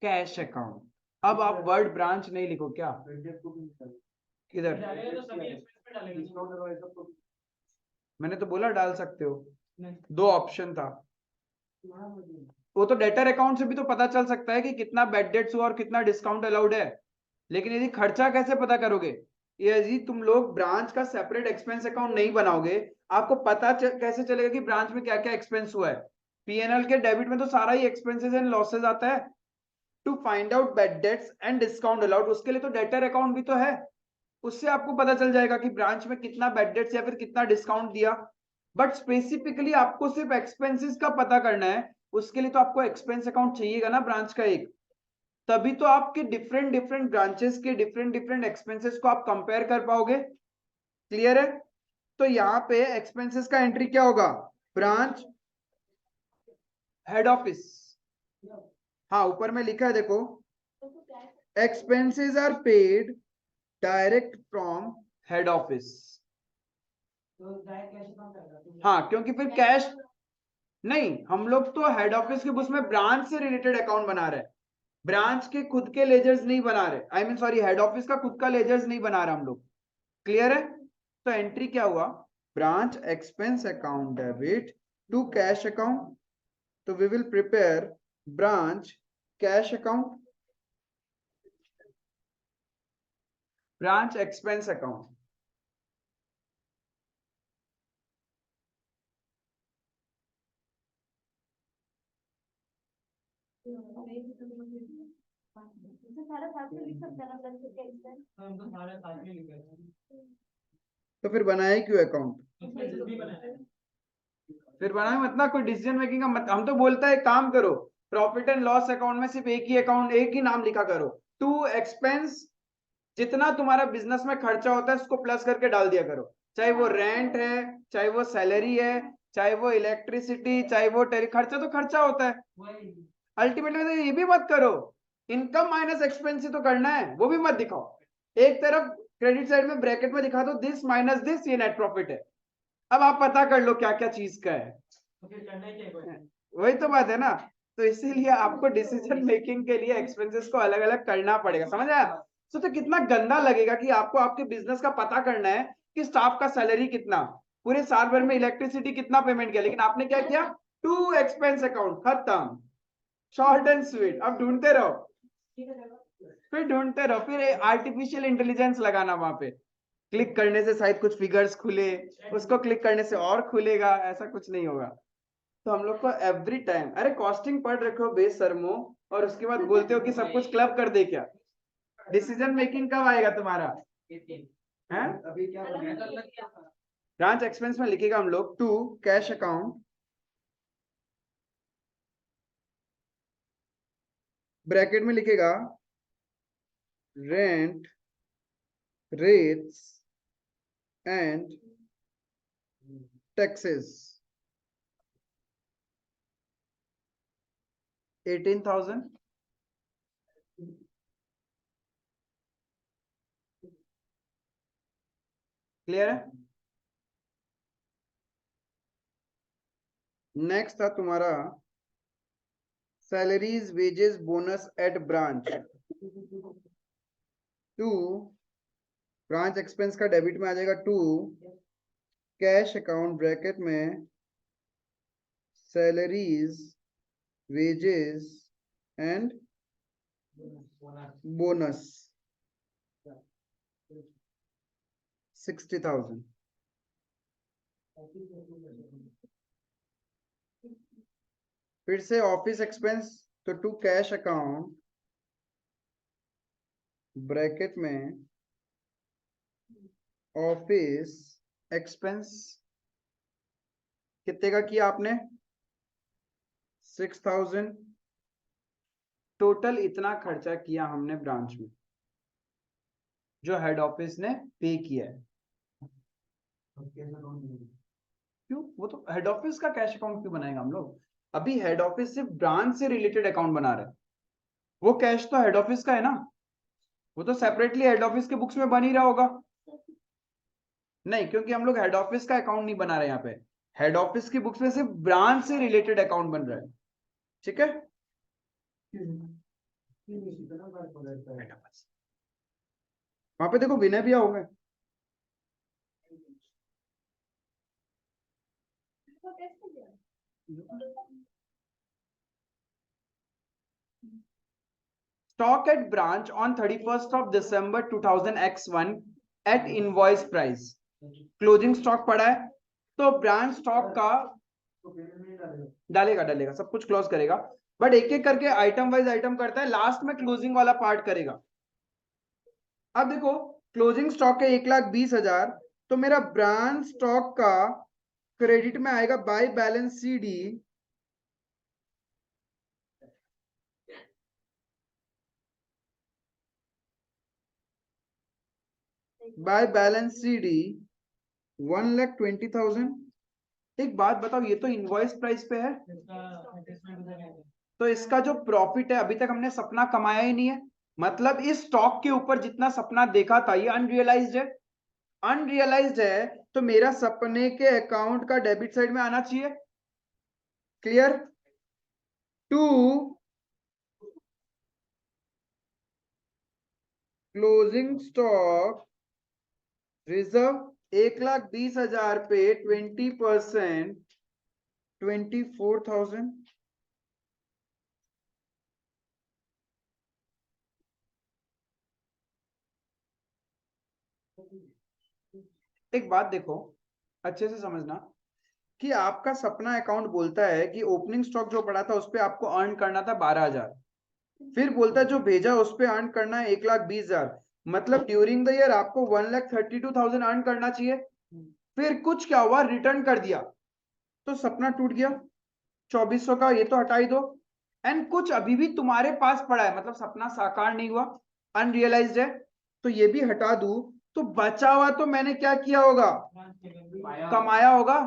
cash account. अब आप वर्ड ब्रांच नहीं लिखो क्या? किधर? मैंने तो बोला डाल सकते हो, दो ऑप्शन था। वो तो डेटर अकाउंट से भी तो पता चल सकता है कि कितना बैड डेट्स हुआ और कितना डिस्काउंट अलाउड है, लेकिन यदि खर्चा कैसे पता करोगे? यदि तुम लोग ब्रांच का सेपरेट एक्सपेंस अकाउंट नहीं बनाओगे, आपको पता कैसे चलेगा कि ब्रांच में क्या क्या एक्सपेंस हुआ है? पीएनएल के डेबिट में तो सारा ही एक्सपेंसेस एंड लॉसेस आता है। To find out bad debts and discount allowed, उसके लिए तो डेटर अकाउंट भी तो है, उससे आपको पता चल जाएगा कि ब्रांच में कितना बैड डेट्स या फिर कितना डिस्काउंट दिया। बट स्पेसिफिकली आपको सिर्फ एक्सपेंसेस का पता करना है, उसके लिए तो आपको एक्सपेंस अकाउंट चाहिएगा ना ब्रांच का एक, तभी तो आपके डिफरेंट डिफरेंट ब्रांचेस के डिफरेंट डिफरेंट एक्सपेंसेस को आप कंपेयर कर पाओगे। क्लियर है? तो यहाँ पे एक्सपेंसेस का एंट्री क्या होगा? Branch head office. हाँ, ऊपर में लिखा है देखो, expenses are paid direct from head office. हाँ, क्योंकि फिर कैश नहीं, हम लोग तो हेड ऑफिस के उसमें ब्रांच से रिलेटेड अकाउंट बना रहे हैं, ब्रांच के खुद के लेजर्स नहीं बना रहे, I mean sorry, head office का खुद का लेजर्स नहीं बना रहे हम लोग। क्लियर है? तो एंट्री क्या हुआ? Branch expense account debit to cash account, तो we will prepare branch cash account, branch expense account. सारा साथ में लिख सकते हैं ना, हम तो सारा साथ में लिखा है। तो फिर बनाए क्यों अकाउंट? एक्सपेंसेस भी बनाया है। फिर बनाए मत ना, कोई डिसीजन मेकिंग का मत, हम तो बोलता है काम करो, प्रॉफिट एंड लॉस अकाउंट में सिर्फ एक ही अकाउंट, एक ही नाम लिखा करो, टू एक्सपेंस, जितना तुम्हारा बिजनेस में खर्चा होता है उसको प्लस करके डाल दिया करो, चाहे वो रेंट है, चाहे वो सैलरी है, चाहे वो इलेक्ट्रिसिटी, चाहे वो खर्चा तो खर्चा होता है। अल्टीमेटली तो ये भी मत करो, इनकम माइनस एक्सपेंस ही तो करना है, वो भी मत दिखाओ। एक तरफ क्रेडिट साइड में ब्रैकेट में दिखा दो दिस माइनस दिस, ये नेट प्रॉफिट है। अब आप पता कर लो क्या क्या चीज का है, तो फिर करना ही क्या है? वही तो बात है ना। तो इसीलिए आपको डिसीजन मेकिंग के लिए एक्सपेंसेस को अलग अलग करना पड़ेगा, समझ आया? तो कितना गंदा लगेगा कि आपको आपके बिजनेस का पता करना है कि स्टाफ का सैलरी कितना, पूरे साल भर में इलेक्ट्रिसिटी कितना पेमेंट किया, लेकिन आपने क्या किया, टू एक्सपेंस अकाउंट, खत्म, शॉर्ट एंड स्वीट। अब ढूंढते रहो, फिर ढूंढते रहो, फिर आर्टिफिशियल इंटेलिजेंस लगाना वहां पे, क्लिक करने से शायद कुछ फिगर्स खुले, उसको क्लिक करने से और खुलेगा, ऐसा कुछ नहीं होगा। तो हम लोग को एवरी टाइम, अरे कॉस्टिंग पढ़ रखो बेशर्मो, और उसके बाद बोलते हो कि सब कुछ क्लब कर दे क्या? डिसीजन मेकिंग कब आएगा तुम्हारा? हैं? अभी क्या बनाया? ब्रांच एक्सपेंस में लिखेगा हम लोग टू कैश अकाउंट, ब्रैकेट में लिखेगा rent rates and taxes 18,000। Clear है? नेक्स्ट था तुम्हारा salaries wages bonus at branch, to branch expense का डेबिट में आ जाएगा टू कैश अकाउंट, ब्रैकेट में सैलरीज वेजेस एंड बोनस 60,000। फिर से ऑफिस एक्सपेंस, तो टू कैश अकाउंट, ब्रैकेट में ऑफिस एक्सपेंस कितने का किया आपने? 6,000। टोटल इतना खर्चा किया हमने ब्रांच में, जो हेड ऑफिस ने पे किया है। क्यों? वो तो हेड ऑफिस का कैश अकाउंट क्यों बनाएगा हम लोग? अभी हेड ऑफिस सिर्फ ब्रांच से रिलेटेड अकाउंट बना रहे हैं, वो कैश तो हेड ऑफिस का है ना, वो तो सेपरेटली हेड ऑफिस के बुक्स में बन ही रहा होगा। नहीं, क्योंकि हम लोग हेड ऑफिस का अकाउंट नहीं बना रहे यहाँ पे, हेड ऑफिस की बुक्स में सिर्फ ब्रांच से रिलेटेड अकाउंट बन रहा है, ठीक है? वहां पे देखो विनय भी आओगे। Stock at branch on 31st of December 2000x1 at invoice price, closing stock पड़ा है, तो ब्रांच स्टॉक का डालेगा सब कुछ क्लोज करेगा, बट एक एक करके आइटम वाइज आइटम करता है, लास्ट में क्लोजिंग वाला पार्ट करेगा। अब देखो क्लोजिंग स्टॉक है 1,20,000, तो मेरा ब्रांच स्टॉक का क्रेडिट में आएगा by balance C D, by balance C D 1,20,000। एक बात बताओ, ये तो इनवॉइस प्राइस पे है, तो इसका जो प्रॉफिट है अभी तक हमने सपना कमाया ही नहीं है, मतलब इस स्टॉक के ऊपर जितना सपना देखा था ये अनरियलाइज्ड है, अनरियलाइज्ड है, तो मेरा सपने के अकाउंट का डेबिट साइड में आना चाहिए। Clear? To closing stock reserve 1,20,000 पे 20%, 24,000। एक बात देखो, अच्छे से समझना कि आपका सपना अकाउंट बोलता है कि ओपनिंग स्टॉक जो पड़ा था उस पर आपको अर्न करना था 12,000, फिर बोलता है जो भेजा उस पर अर्न करना है 1,20,000, मतलब ड्यूरिंग द ईयर आपको 1,32,000 अर्न करना चाहिए, फिर कुछ क्या हुआ, रिटर्न कर दिया, तो सपना टूट गया। 2400 का ये तो हटा ही दो, एंड कुछ अभी भी तुम्हारे पास पड़ा है, मतलब सपना साकार नहीं हुआ, अनरियलाइज्ड है, तो ये भी हटा दूं, तो बचा हुआ तो मैंने क्या किया होगा, कमाया होगा।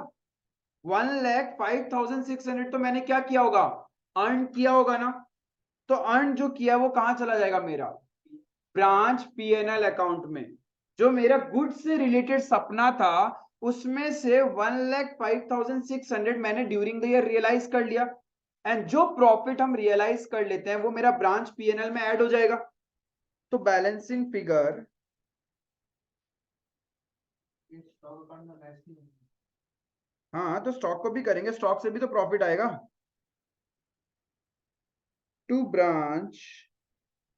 1,05,600 तो मैंने क्या किया होगा, अर्न किया होगा ना। तो अर्न जो किया वो कहां चला जाएगा, मेरा ब्रांच पीएनएल अकाउंट में। जो मेरा गुड्स से रिलेटेड सपना था उसमें से 1,05,600 मैंने ड्यूरिंग द ईयर रियलाइज कर लिया, एंड जो प्रॉफिट हम रियलाइज कर लेते हैं वो मेरा ब्रांच पीएनएल में ऐड हो जाएगा। तो बैलेंसिंग फिगर, हाँ तो स्टॉक को भी करेंगे, स्टॉक से भी तो प्रॉफिट आएगा। टू ब्रांच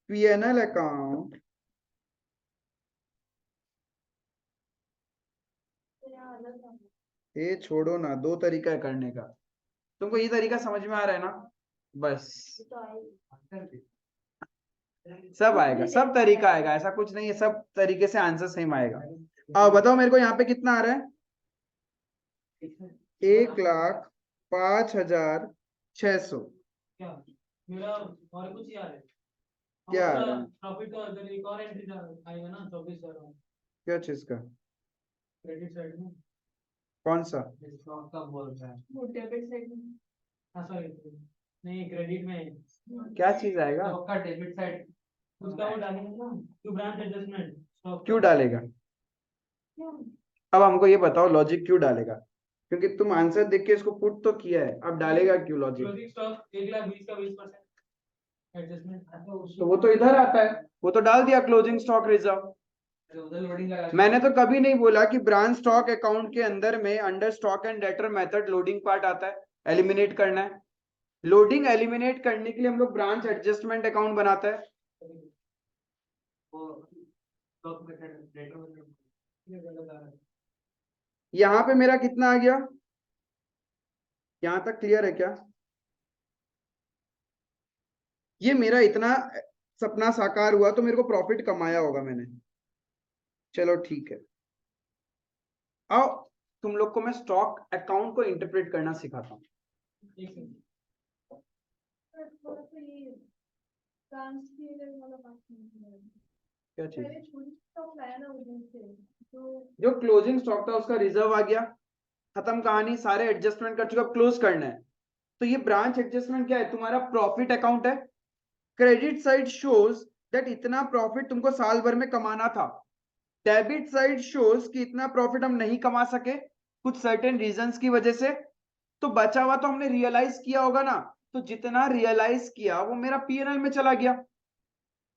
पीएनएल अकाउंट, ये छोड़ो ना, दो तरीका है करने का, तुमको ये तरीका समझ में आ रहा है ना, बस सब आएगा, सब तरीका आएगा, ऐसा कुछ नहीं है, सब तरीके से आंसर सेम आएगा। अब बताओ मेरे को यहाँ पे कितना आ रहा है, 1,05,600। क्या मेरा और कुछ याद है, क्या आ रहा है, प्रॉफिट का अगर एक और एंट्री आएगा ना 24,000 क्या चीज का, क्रेडिट साइड में, कौन सा, स्टॉक का बोल रहा है वो डेबिट साइड में, हाँ सॉरी नहीं क्रेडिट में, क्या चीज आएगा, स्टॉक का डेबिट साइड उसका वो डालेंगे ना, टू ब्रांच एडजस्टमेंट स्टॉक क्यों डालेगा, अब हमको ये बताओ लॉजिक क्यों डालेगा, क्योंकि तुम आंसर देख के इसको पुट तो किया है, अब डालेगा क्यों लॉजिक, क्लोजिंग स्टॉक 1,20,000 का 20% एडजस्टमेंट, तो वो तो इधर आता है, वो तो डाल दिया क्लोजिंग स्टॉक रिजर्व। मैंने तो कभी नहीं बोला कि ब्रांच स्टॉक अकाउंट के अंदर में under stock and debtor method loading part आता है, एलिमिनेट करना है। लोडिंग एलिमिनेट करने के लिए हम लोग ब्रांच एडजस्टमेंट अकाउंट बनाते हैं। यहाँ पे मेरा कितना आ गया, यहाँ तक क्लियर है क्या, ये मेरा इतना सपना साकार हुआ तो मेरे को प्रॉफिट कमाया होगा मैंने, चलो ठीक है। आओ तुम लोग को मैं स्टॉक अकाउंट को इंटरप्रेट करना सिखाता हूँ। क्या चीज, जो क्लोजिंग स्टॉक था उसका रिजर्व आ गया, खत्म कहानी, सारे एडजस्टमेंट कर चुका, क्लोज करना है। तो ये ब्रांच एडजस्टमेंट क्या है, तुम्हारा प्रॉफिट अकाउंट है। क्रेडिट साइड शोज दैट इतना प्रॉफिट तुमको साल भर में कमाना था, डेबिट साइड शोज कि इतना प्रॉफिट हम नहीं कमा सके कुछ सर्टेन रीजंस की वजह से, तो बचा हुआ तो हमने रियलाइज किया होगा ना, तो जितना रियलाइज किया वो मेरा पीएनएल में चला गया,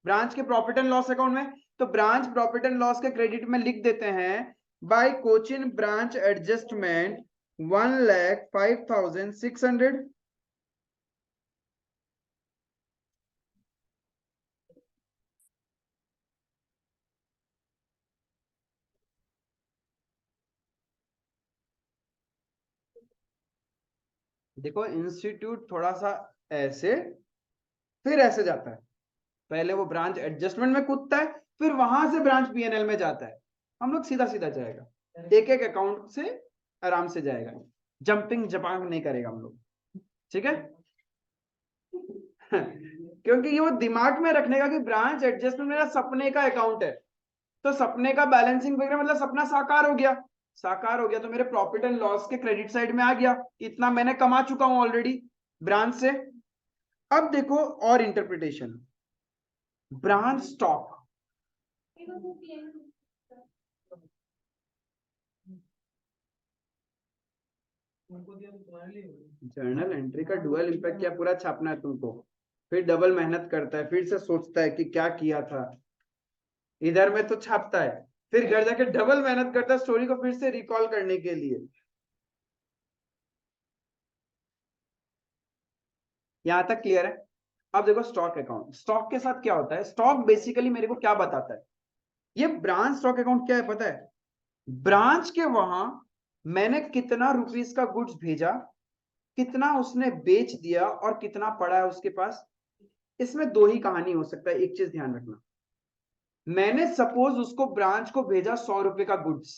ब्रांच के प्रॉफिट एंड लॉस अकाउंट में। तो ब्रांच प्रॉफिट एंड लॉस के क्रेडिट में लिख देते हैं, बाय कोचिन ब्रांच एडजस्टमेंट 1,05,600। देखो इंस्टीट्यूट थोड़ा सा ऐसे फिर ऐसे जाता है, पहले वो ब्रांच एडजस्टमेंट में कूदता है, फिर वहां से ब्रांच पीएनएल में जाता है। हम लोग सीधा सीधा जाएगा, एक एक अकाउंट से आराम से जाएगा, जंपिंग जपांग नहीं करेगा हम लोग, ठीक है। क्योंकि ये वो दिमाग में रखने का कि ब्रांच एडजस्टमेंट मेरा सपने का अकाउंट है, तो सपने का बैलेंसिंग फिगर मतलब सपना साकार हो गया, साकार हो गया तो मेरे प्रॉफिट एंड लॉस के क्रेडिट साइड में आ गया, इतना मैंने कमा चुका हूं ऑलरेडी ब्रांच से। अब देखो और interpretation, branch stock, journal entry का डुअल इंपैक्ट क्या पूरा छापना है तुमको, फिर डबल मेहनत करता है, फिर से सोचता है कि क्या किया था, इधर में तो छापता है, फिर घर जाके डबल मेहनत करता है स्टोरी को फिर से रिकॉल करने के लिए। यहां तक क्लियर है। अब देखो स्टॉक अकाउंट, स्टॉक के साथ क्या होता है, स्टॉक बेसिकली मेरे को क्या बताता है, ये ब्रांच स्टॉक अकाउंट क्या है पता है, ब्रांच के वहां मैंने कितना रुपीस का गुड्स भेजा, कितना उसने बेच दिया और कितना पड़ा है उसके पास। इसमें दो ही कहानी हो सकता है, एक चीज ध्यान रखना, मैंने सपोज उसको ब्रांच को भेजा 100 रुपए का गुड्स,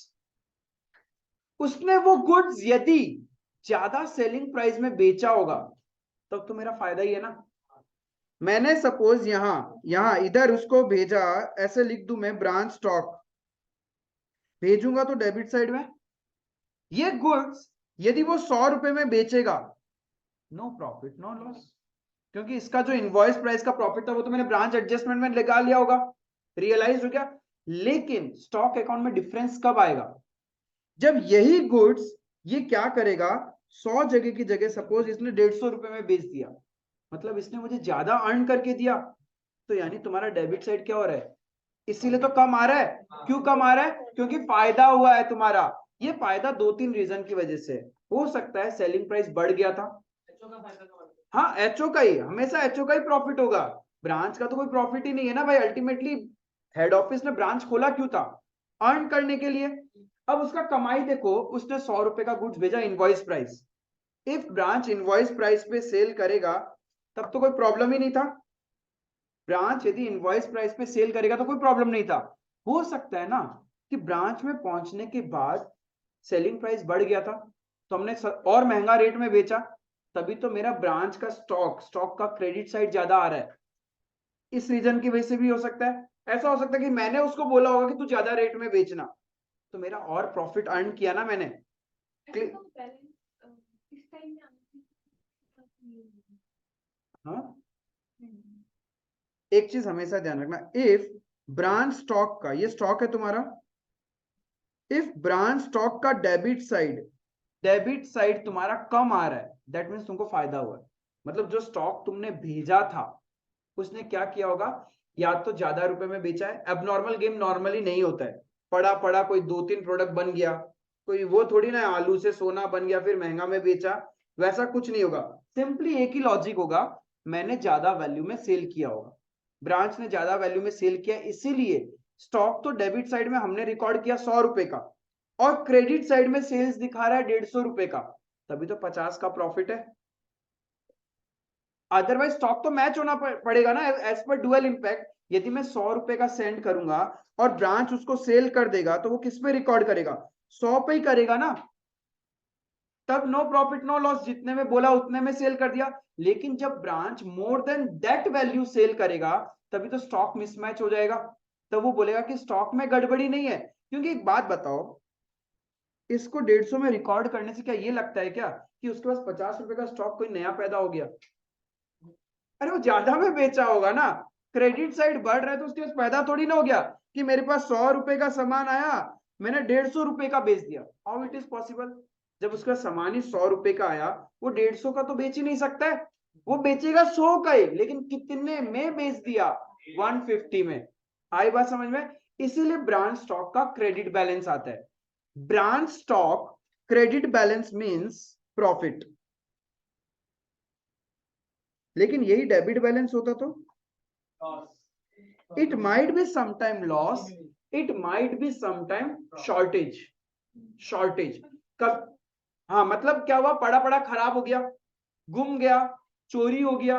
उसने वो गुड्स यदि ज्यादा सेलिंग प्राइस में बेचा होगा तब तो मेरा फायदा ही है ना। मैंने सपोज यहां इधर उसको भेजा, ऐसे लिख दूं मैं ब्रांच स्टॉक, भेजूंगा तो डेबिट साइड में ये गुड्स यदि वो 100 रुपए में बेचेगा, नो प्रॉफिट नो लॉस, क्योंकि इसका जो इनवॉइस प्राइस का प्रॉफिट था वो तो मैंने ब्रांच एडजस्टमेंट में लगा लिया होगा, रियलाइज हो गया। लेकिन स्टॉक अकाउंट में डिफरेंस कब आएगा, जब यही गुड्स ये क्या करेगा, 100 जगह की जगह सपोज इसने 150 रुपए में बेच दिया, मतलब इसने मुझे ज्यादा अर्न करके दिया, तो यानी तुम्हारा डेबिट साइड क्या हो रहा है, इसीलिए तो कम आ रहा है। क्यों कम आ रहा है, क्योंकि फायदा हुआ है तुम्हारा। ये फायदा 2-3 रीजन की वजह से हो सकता है, सेलिंग प्राइस बढ़ गया था, हाँ एचओ का ही, हमेशा एचओ का ही प्रॉफिट होगा, ब्रांच का तो कोई प्रॉफिट ही नहीं है ना भाई। अल्टीमेटली हेड ऑफिस ने ब्रांच खोला क्यों था, अर्न करने के लिए। अब उसका कमाई देखो, उसने 100 रुपए का गुड्स भेजा invoice price, if branch invoice price पे सेल करेगा तब तो कोई प्रॉब्लम ही नहीं था, ब्रांच यदि इनवॉइस प्राइस पे सेल करेगा तो कोई प्रॉब्लम नहीं था। हो सकता है ना कि ब्रांच में पहुंचने के बाद सेलिंग प्राइस बढ़ गया था तो हमने और महंगा रेट में बेचा, तभी तो मेरा ब्रांच का स्टॉक का क्रेडिट साइड ज्यादा आ रहा है, इस रीजन की वजह से भी हो सकता है। ऐसा हो सकता है कि मैंने उसको बोला होगा कि तू ज्यादा रेट में बेचना, तो मेरा और प्रॉफिट अर्न किया ना मैंने। हाँ, एक चीज हमेशा ध्यान रखना, इफ ब्रांच स्टॉक का, ये स्टॉक है तुम्हारा, इफ ब्रांच स्टॉक का डेबिट साइड तुम्हारा कम आ रहा है, दैट मीन्स तुमको फायदा हुआ है। मतलब जो स्टॉक तुमने भेजा था उसने क्या किया होगा, या तो ज्यादा रुपए में बेचा है, अब नॉर्मल गेम नॉर्मली नहीं होता है, पड़ा पड़ा कोई 2-3 प्रोडक्ट बन गया, कोई वो थोड़ी ना आलू से सोना बन गया फिर महंगा में बेचा, वैसा कुछ नहीं होगा। सिंपली एक ही लॉजिक होगा, मैंने ज्यादा वैल्यू में सेल किया होगा, ब्रांच ने ज्यादा वैल्यू में सेल किया, इसीलिए स्टॉक तो डेबिट साइड में हमने रिकॉर्ड किया 100 रुपए का, और क्रेडिट साइड में सेल्स दिखा रहा है 150 रुपए का, तभी तो 50 का प्रॉफिट है। अदरवाइज स्टॉक तो मैच होना पड़ेगा ना, एज पर डुअल इंपैक्ट। यदि मैं 100 रुपए का सेंड करूंगा और ब्रांच उसको सेल कर देगा तो वो किस पे रिकॉर्ड करेगा, 100 पे ही करेगा ना, तब नो प्रॉफिट नो लॉस, जितने में बोला उतने में सेल कर दिया। लेकिन जब branch more than that value sale करेगा तभी तो स्टॉक मिसमैच हो जाएगा, तब वो बोलेगा कि स्टॉक में गड़बड़ी नहीं है। क्योंकि एक बात बताओ, इसको 150 में रिकॉर्ड करने से क्या ये लगता है क्या कि उसके पास 50 रुपए का स्टॉक कोई नया पैदा हो गया, अरे वो ज्यादा में बेचा होगा ना, क्रेडिट साइड बढ़ रहा है तो उसके पास पैदा थोड़ी ना हो गया कि मेरे पास 100 रुपए का सामान आया मैंने 150 रुपए का बेच दिया, हाउ इट इज पॉसिबल। जब उसका सामान ही 100 रुपए का आया, वो 150 का तो बेच ही नहीं सकता है, वो बेचेगा 100 का ही, लेकिन कितने में बेच दिया, 150 में। आई बात समझ में, इसीलिए ब्रांच स्टॉक का क्रेडिट बैलेंस आता है। Branch stock credit balance means profit, लेकिन यही डेबिट बैलेंस होता तो it might be sometime loss, it might be sometime shortage कब, हाँ मतलब क्या हुआ, पड़ा पड़ा खराब हो गया, गुम गया, चोरी हो गया,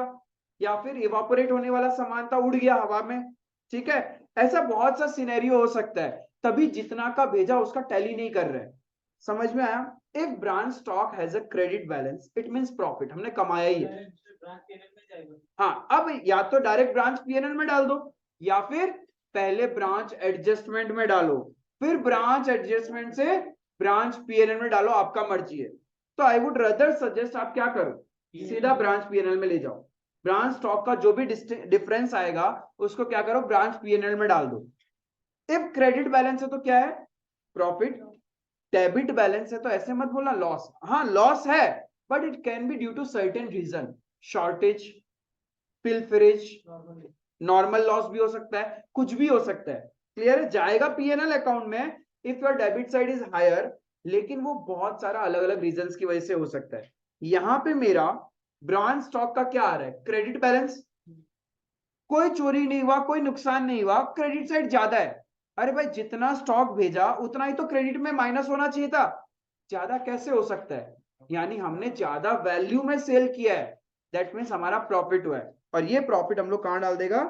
या फिर इवापोरेट होने वाला सामान था उड़ गया हवा में, ठीक है, ऐसा बहुत सा सिनेरियो हो सकता है, तभी जितना का भेजा उसका टैली नहीं कर रहे। समझ में आया, if branch stock has a credit balance it means profit, हमने कमाया ही है। हाँ, अब या तो डायरेक्ट ब्रांच पीएनएल में डाल दो, या फिर पहले ब्रांच एडजस्टमेंट में डालो, फिर ब्रांच एडजस्टमेंट से ब्रांच पीएनएल में डालो, आपका मर्जी है। तो आई वुड रदर सजेस्ट आप क्या करो, सीधा ब्रांच पीएनएल में ले जाओ, ब्रांच स्टॉक का जो भी डिफरेंस आएगा उसको क्या करो, ब्रांच पीएनएल में डाल दो। इफ क्रेडिट बैलेंस है तो क्या है, प्रॉफिट, डेबिट बैलेंस है तो ऐसे मत बोलना लॉस, हाँ लॉस है but it can be due to certain reason, shortage, pilferage, normal loss भी हो सकता है, कुछ भी हो सकता है। क्लियर है, जाएगा पीएनएल अकाउंट में if your debit side is higher, लेकिन वो बहुत सारा अलग अलग रीजंस की वजह से हो सकता है। यहां पे मेरा ब्रांच स्टॉक का क्या आ रहा है, क्रेडिट बैलेंस, कोई चोरी नहीं हुआ, कोई नुकसान नहीं हुआ, क्रेडिट साइड ज्यादा है। अरे भाई जितना स्टॉक भेजा उतना ही तो क्रेडिट में माइनस होना चाहिए था, ज्यादा कैसे हो सकता है, यानी हमने ज्यादा वैल्यू में सेल किया है, दैट मीन्स हमारा प्रॉफिट हुआ है, और ये प्रॉफिट हम लोग कहां डाल देगा,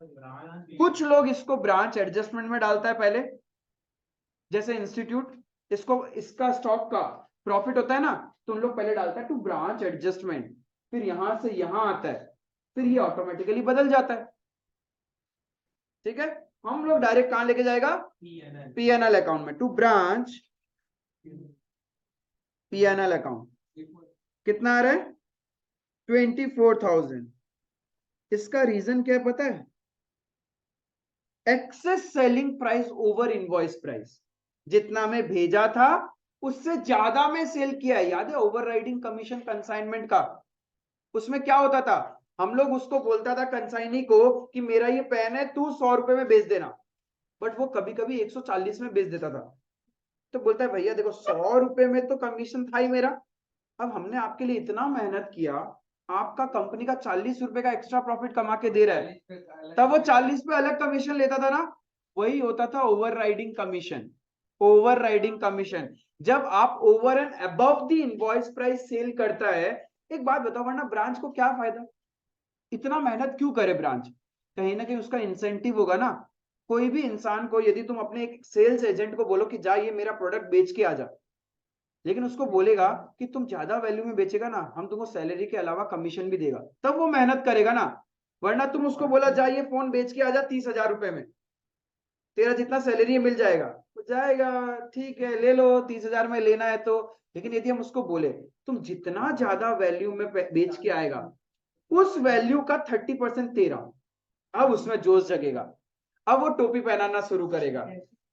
कुछ लोग इसको ब्रांच एडजस्टमेंट में डालता है पहले, जैसे इंस्टीट्यूट इसको इसका स्टॉक का प्रॉफिट होता है ना, तो उन लोग पहले डालता है टू ब्रांच एडजस्टमेंट, फिर यहां से यहां आता है, फिर ये ऑटोमेटिकली बदल जाता है। ठीक है, हम लोग डायरेक्ट कहां लेके जाएगा, पीएनएल अकाउंट में, टू ब्रांच पीएनएल अकाउंट। कितना आ रहा है, 24,000। इसका रीजन क्या है पता है, excess selling price over invoice price. जितना मैं भेजा था उससे ज्यादा में सेल किया है। याद है ओवरराइडिंग कमीशन कंसाइनमेंट का, उसमें क्या होता था, हम लोग उसको बोलता था कंसाइनी को कि मेरा ये पेन है तू 100 रुपए में बेच देना, बट वो कभी कभी 140 में बेच देता था। तो बोलता है भैया देखो 100 रुपए में तो कमीशन था ही मेरा, अब हमने आपके लिए इतना मेहनत किया, आपका कंपनी का 40 रुपए का एक्स्ट्रा प्रॉफिट कमा के दे रहा है, तब वो 40 पे अलग कमीशन लेता था ना, वही होता था over riding commission. Over riding commission जब आप over and above the invoice price cell करता है। एक बात बताओ, वरना ब्रांच को क्या फायदा, इतना मेहनत क्यों करे ब्रांच, कहीं ना कहीं उसका इंसेंटिव होगा ना। कोई भी इंसान को यदि तुम अपने एक सेल्स एजेंट को बोलो कि जा ये मेरा प्रोडक्ट बेच के आ जा, लेकिन उसको बोलेगा कि तुम ज्यादा वैल्यू में बेचेगा ना, हम तुमको सैलरी के अलावा कमीशन भी देगा, तब वो मेहनत करेगा ना। वरना तुम उसको बोला जा ये फोन बेच के आ जा 30,000 रुपए में, तेरा जितना सैलरी मिल जाएगा, वो जाएगा ठीक है ले लो 30,000 में लेना है तो। लेकिन यदि हम उसको बोले तुम जितना ज्यादा वैल्यू में बेच के आएगा, उस वैल्यू का 30% तेरा, अब उसमें जोश जगेगा। अब वो टोपी पहनाना शुरू करेगा,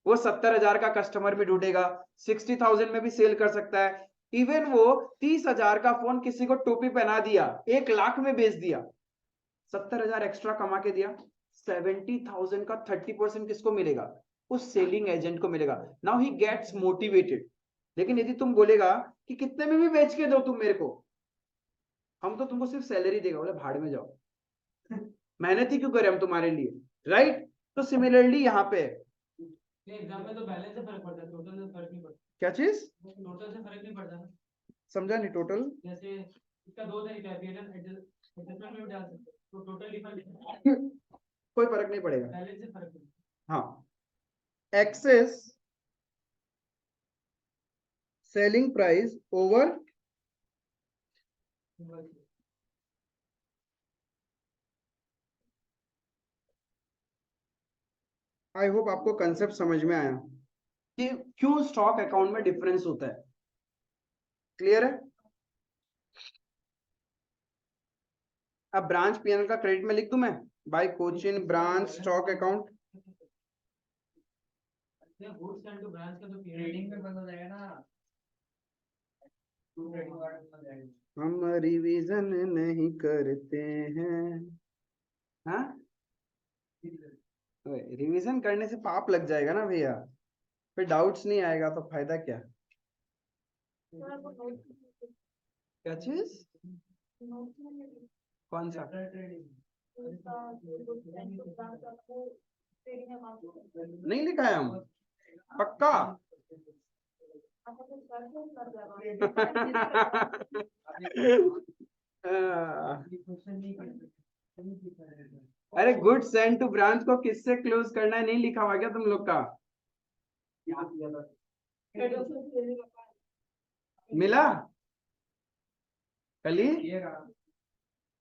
वो 70,000 का कस्टमर भी ढूंढेगा, 60,000 में भी सेल कर सकता है। इवन वो 30,000 का फोन किसी को टोपी पहना दिया, 1 लाख में बेच दिया, 70,000 एक्स्ट्रा कमा के दिया, 70,000 का 30% किसको मिलेगा, उस सेलिंग एजेंट को मिलेगा। Now he gets motivated. लेकिन यदि तुम बोलेगा कि कितने में भी बेच के दो तुम मेरे को, हम तो तुमको सिर्फ सैलरी देगा, बोले भाड़ में जाओ, मेहनत ही क्यों करें हम तुम्हारे लिए, राइट। तो सिमिलरली यहाँ पे एग्जाम में तो बैलेंस से फर्क पड़ता है, टोटल से फर्क नहीं पड़ता। क्या चीज, टोटल से फर्क नहीं पड़ता ना, समझा नहीं, टोटल जैसे इसका दो तरीका है, एडजस्टमेंट में भी डाल सकते हो, तो टोटल डिफरेंस कोई फर्क नहीं पड़ेगा। बैलेंस से फर्क नहीं हाँ, एक्सेस सेलिंग प्राइस ओवर पड़ता। आई होप आपको कंसेप्ट समझ में आया कि क्यों स्टॉक अकाउंट में डिफरेंस होता है। क्लियर है। अब ब्रांच पीएनएल का क्रेडिट में लिख दूं मैं, by Cochin branch stock account. Goods and to branch का तो ट्रेडिंग में बदल जाएगा ना, हम रिवीजन नहीं करते हैं, हाँ रिवीजन करने से पाप लग जाएगा ना भैया, फिर डाउट्स नहीं आएगा तो फायदा क्या। क्या चीज, कौन सा, नहीं लिखा है हम, पक्का अरे गुड सेंड टू ब्रांच को किससे क्लोज करना है नहीं लिखा हुआ क्या तुम लोग का, मिला कल ही।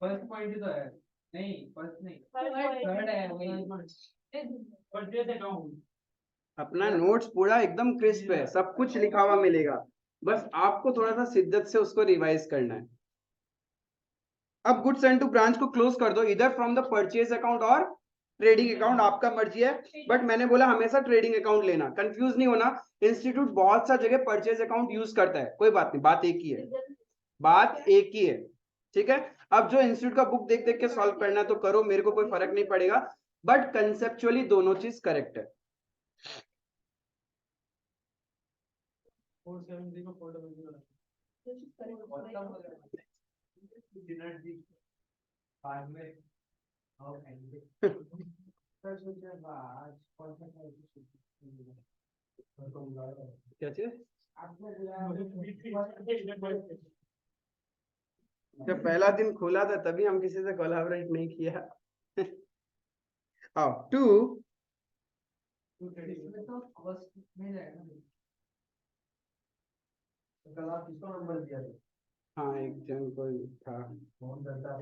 फर्स्ट पॉइंट तो है, नहीं फर्स्ट नहीं, थर्ड है वही, परचेज अकाउंट। अपना नोट्स पूरा एकदम क्रिस्प है, सब कुछ लिखा हुआ मिलेगा, बस आपको थोड़ा सा शिद्दत से उसको रिवाइज करना है। अब गुड्स एंड टू ब्रांच को क्लोज कर दो, इधर फ्रॉम द परचेज अकाउंट और ट्रेडिंग अकाउंट, आपका मर्जी है, बट मैंने बोला हमेशा ट्रेडिंग अकाउंट लेना, कंफ्यूज नहीं होना। इंस्टीट्यूट बहुत सा जगह परचेज अकाउंट यूज करता है, कोई बात नहीं, बात एक ही है, बात एक ही है। ठीक है, अब जो इंस्टीट्यूट का बुक देख देख के सॉल्व करना है तो करो, मेरे को कोई फर्क नहीं पड़ेगा, बट कंसेप्चुअली दोनों चीज करेक्ट है। 470 को 400 वाला बाद में और आएंगे सर सोचा आज कौन सा क्या चीज, आपको जब पहला दिन खोला था तभी हम किसी से कोलैबोरेट नहीं किया आओ 2 इसमें तो कॉस्ट में जाएगा कल आप किसको नंबर दिया था? हाँ एक जन कोई था फोन करता है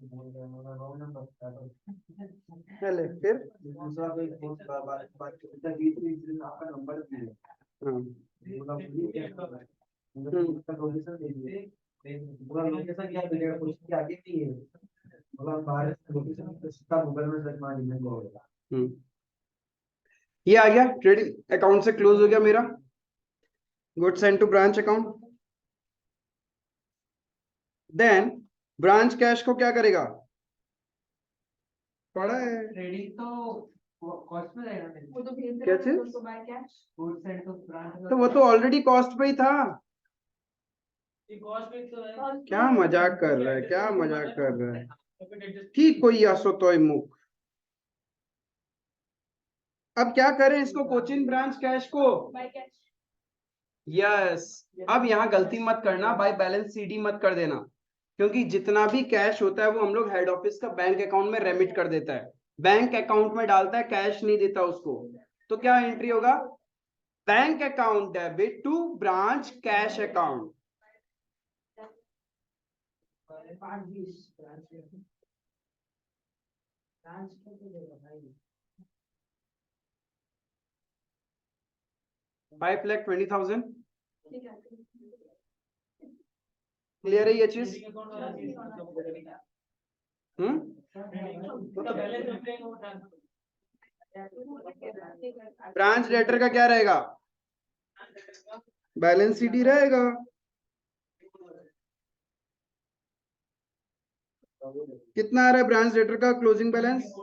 फोन करना रॉन्ग नंबर चले फिर दूसरा कोई फोन बात बात करता है बीच आपका नंबर दिया हाँ बोला उसका लोकेशन दे दिए बोला लोकेशन क्या मिलेगा कुछ के आगे नहीं है बोला बाहर लोकेशन उसका मोबाइल में सर्च मार लीजिए होगा ये आ गया ट्रेडिंग अकाउंट से क्लोज हो गया मेरा good send to branch account then branch cash को क्या करेगा पड़ा है ट्रेडिंग तो कॉस्ट में जाएगा वो तो भेज क्या चीज तो by cash good send to branch तो वो तो ऑलरेडी कॉस्ट पे ही था ये कॉस्ट पे तो है क्या मजाक कर रहा है क्या मजाक कर रहा है ठीक कोई आसो तो मुख अब क्या करें इसको कोचिन ब्रांच कैश को यस अब यहाँ गलती मत करना बाय बैलेंस सीडी मत कर देना क्योंकि जितना भी कैश होता है वो हम लोग हेड ऑफिस का बैंक अकाउंट में रेमिट कर देता है बैंक अकाउंट में डालता है कैश नहीं देता उसको तो क्या एंट्री होगा bank account debit to branch cash account $5,20,000 clear है ये चीज ब्रांच डेटर का क्या रहेगा बैलेंस सीडी रहेगा कितना आ रहा है ब्रांच डेटर का closing balance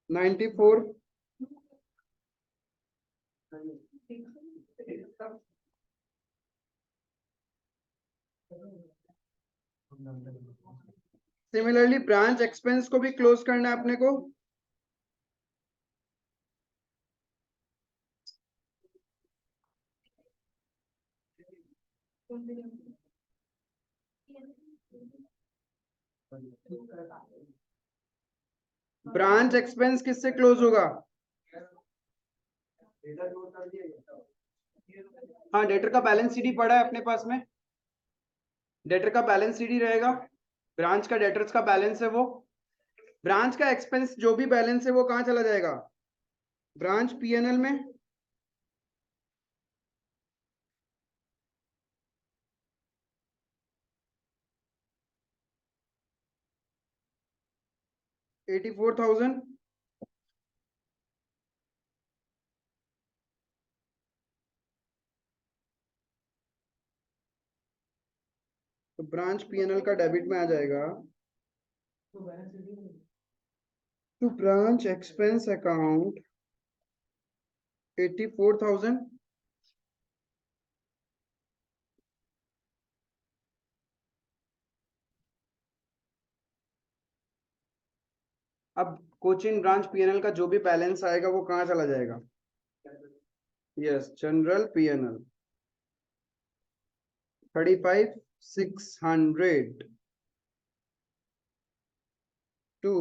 94 similarly branch expense को भी क्लोज करना है अपने को ब्रांच एक्सपेंस किससे क्लोज होगा हाँ डेटर का बैलेंस सीडी पड़ा है अपने पास में डेटर का बैलेंस सीडी रहेगा ब्रांच का डेटर्स का बैलेंस है वो ब्रांच का एक्सपेंस जो भी बैलेंस है वो कहां चला जाएगा ब्रांच पीएनएल में $84,000 तो ब्रांच पीएनएल का डेबिट में आ जाएगा टू ब्रांच एक्सपेंस अकाउंट 84,000 अब कोचिन ब्रांच पीएनएल का जो भी बैलेंस आएगा वो कहां चला जाएगा yes general PNL 35,600 to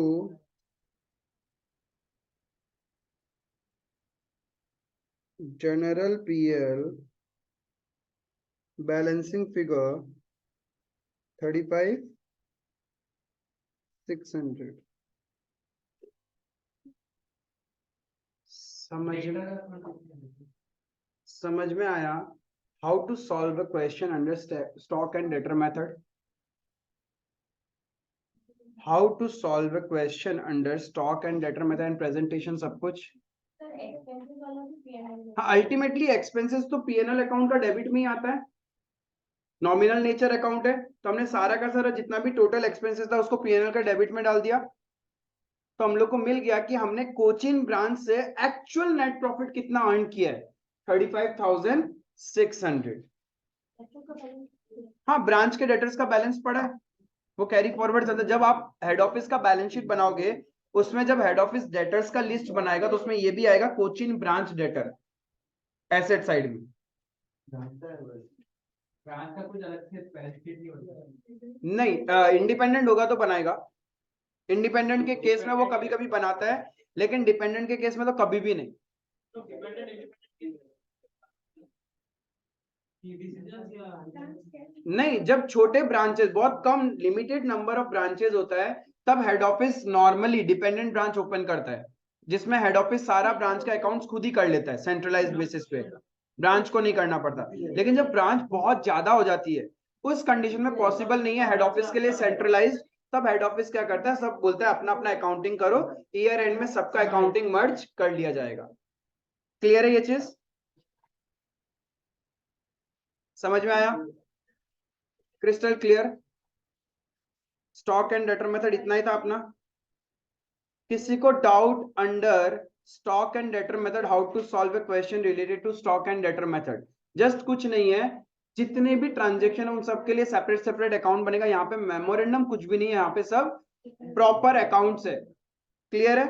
general PL balancing figure 35,600 समझ में आया how to solve a question under stock and debtor method how to solve a question under stock and debtor method and presentation सब कुछ हाँ अल्टीमेटली एक्सपेंसेस तो PNL account का debit में ही आता है नॉमिनल नेचर अकाउंट है तो हमने सारा का सारा जितना भी टोटल एक्सपेंसेस था उसको पीएनएल का डेबिट में डाल दिया तो हम लोग को मिल गया कि हमने कोचिन ब्रांच से एक्चुअल नेट प्रॉफिट कितना अर्न किया है 35,600 हाँ ब्रांच के डेटर्स का बैलेंस पड़ा है वो कैरी फॉरवर्ड चलता है जब आप हेड ऑफिस का बैलेंस शीट बनाओगे उसमें जब हेड ऑफिस डेटर्स का लिस्ट बनाएगा तो उसमें ये भी आएगा Cochin branch debtor asset side में ब्रांच का कुछ अलग से बेनिफिट नहीं होता। नहीं, इंडिपेंडेंट होगा तो बनाएगा। इंडिपेंडेंट के केस में वो कभी कभी बनाता है, लेकिन डिपेंडेंट के केस में तो कभी भी नहीं। नहीं, जब छोटे ब्रांचेस, बहुत कम लिमिटेड नंबर ऑफ ब्रांचेस होता है, तब head office normally dependent branch open करता है, जिसमें हेड ऑफिस सारा ब्रांच का अकाउंट्स खुद ही कर लेता है सेंट्रलाइज्ड बेसिस पे, ब्रांच को नहीं करना पड़ता। लेकिन जब ब्रांच बहुत ज्यादा हो जाती है, उस कंडीशन में पॉसिबल नहीं है हेड ऑफिस के लिए सेंट्रलाइज्ड, तब हेड ऑफिस क्या करता है, सब बोलता है अपना अपना अकाउंटिंग करो, ईयर एंड में सबका अकाउंटिंग मर्ज कर लिया जाएगा। क्लियर है ये चीज? समझ में आया? Crystal clear? Stock and debtor method इतना ही था अपना। किसी को doubt under stock and debtor method, how to solve a question related to stock and debtor method? Just कुछ नहीं है, जितने भी ट्रांजेक्शन है उन सबके लिए सेपरेट सेपरेट अकाउंट बनेगा। यहाँ पे मेमोरेंडम कुछ भी नहीं है, यहाँ पे सब प्रॉपर अकाउंट्स है। क्लियर है?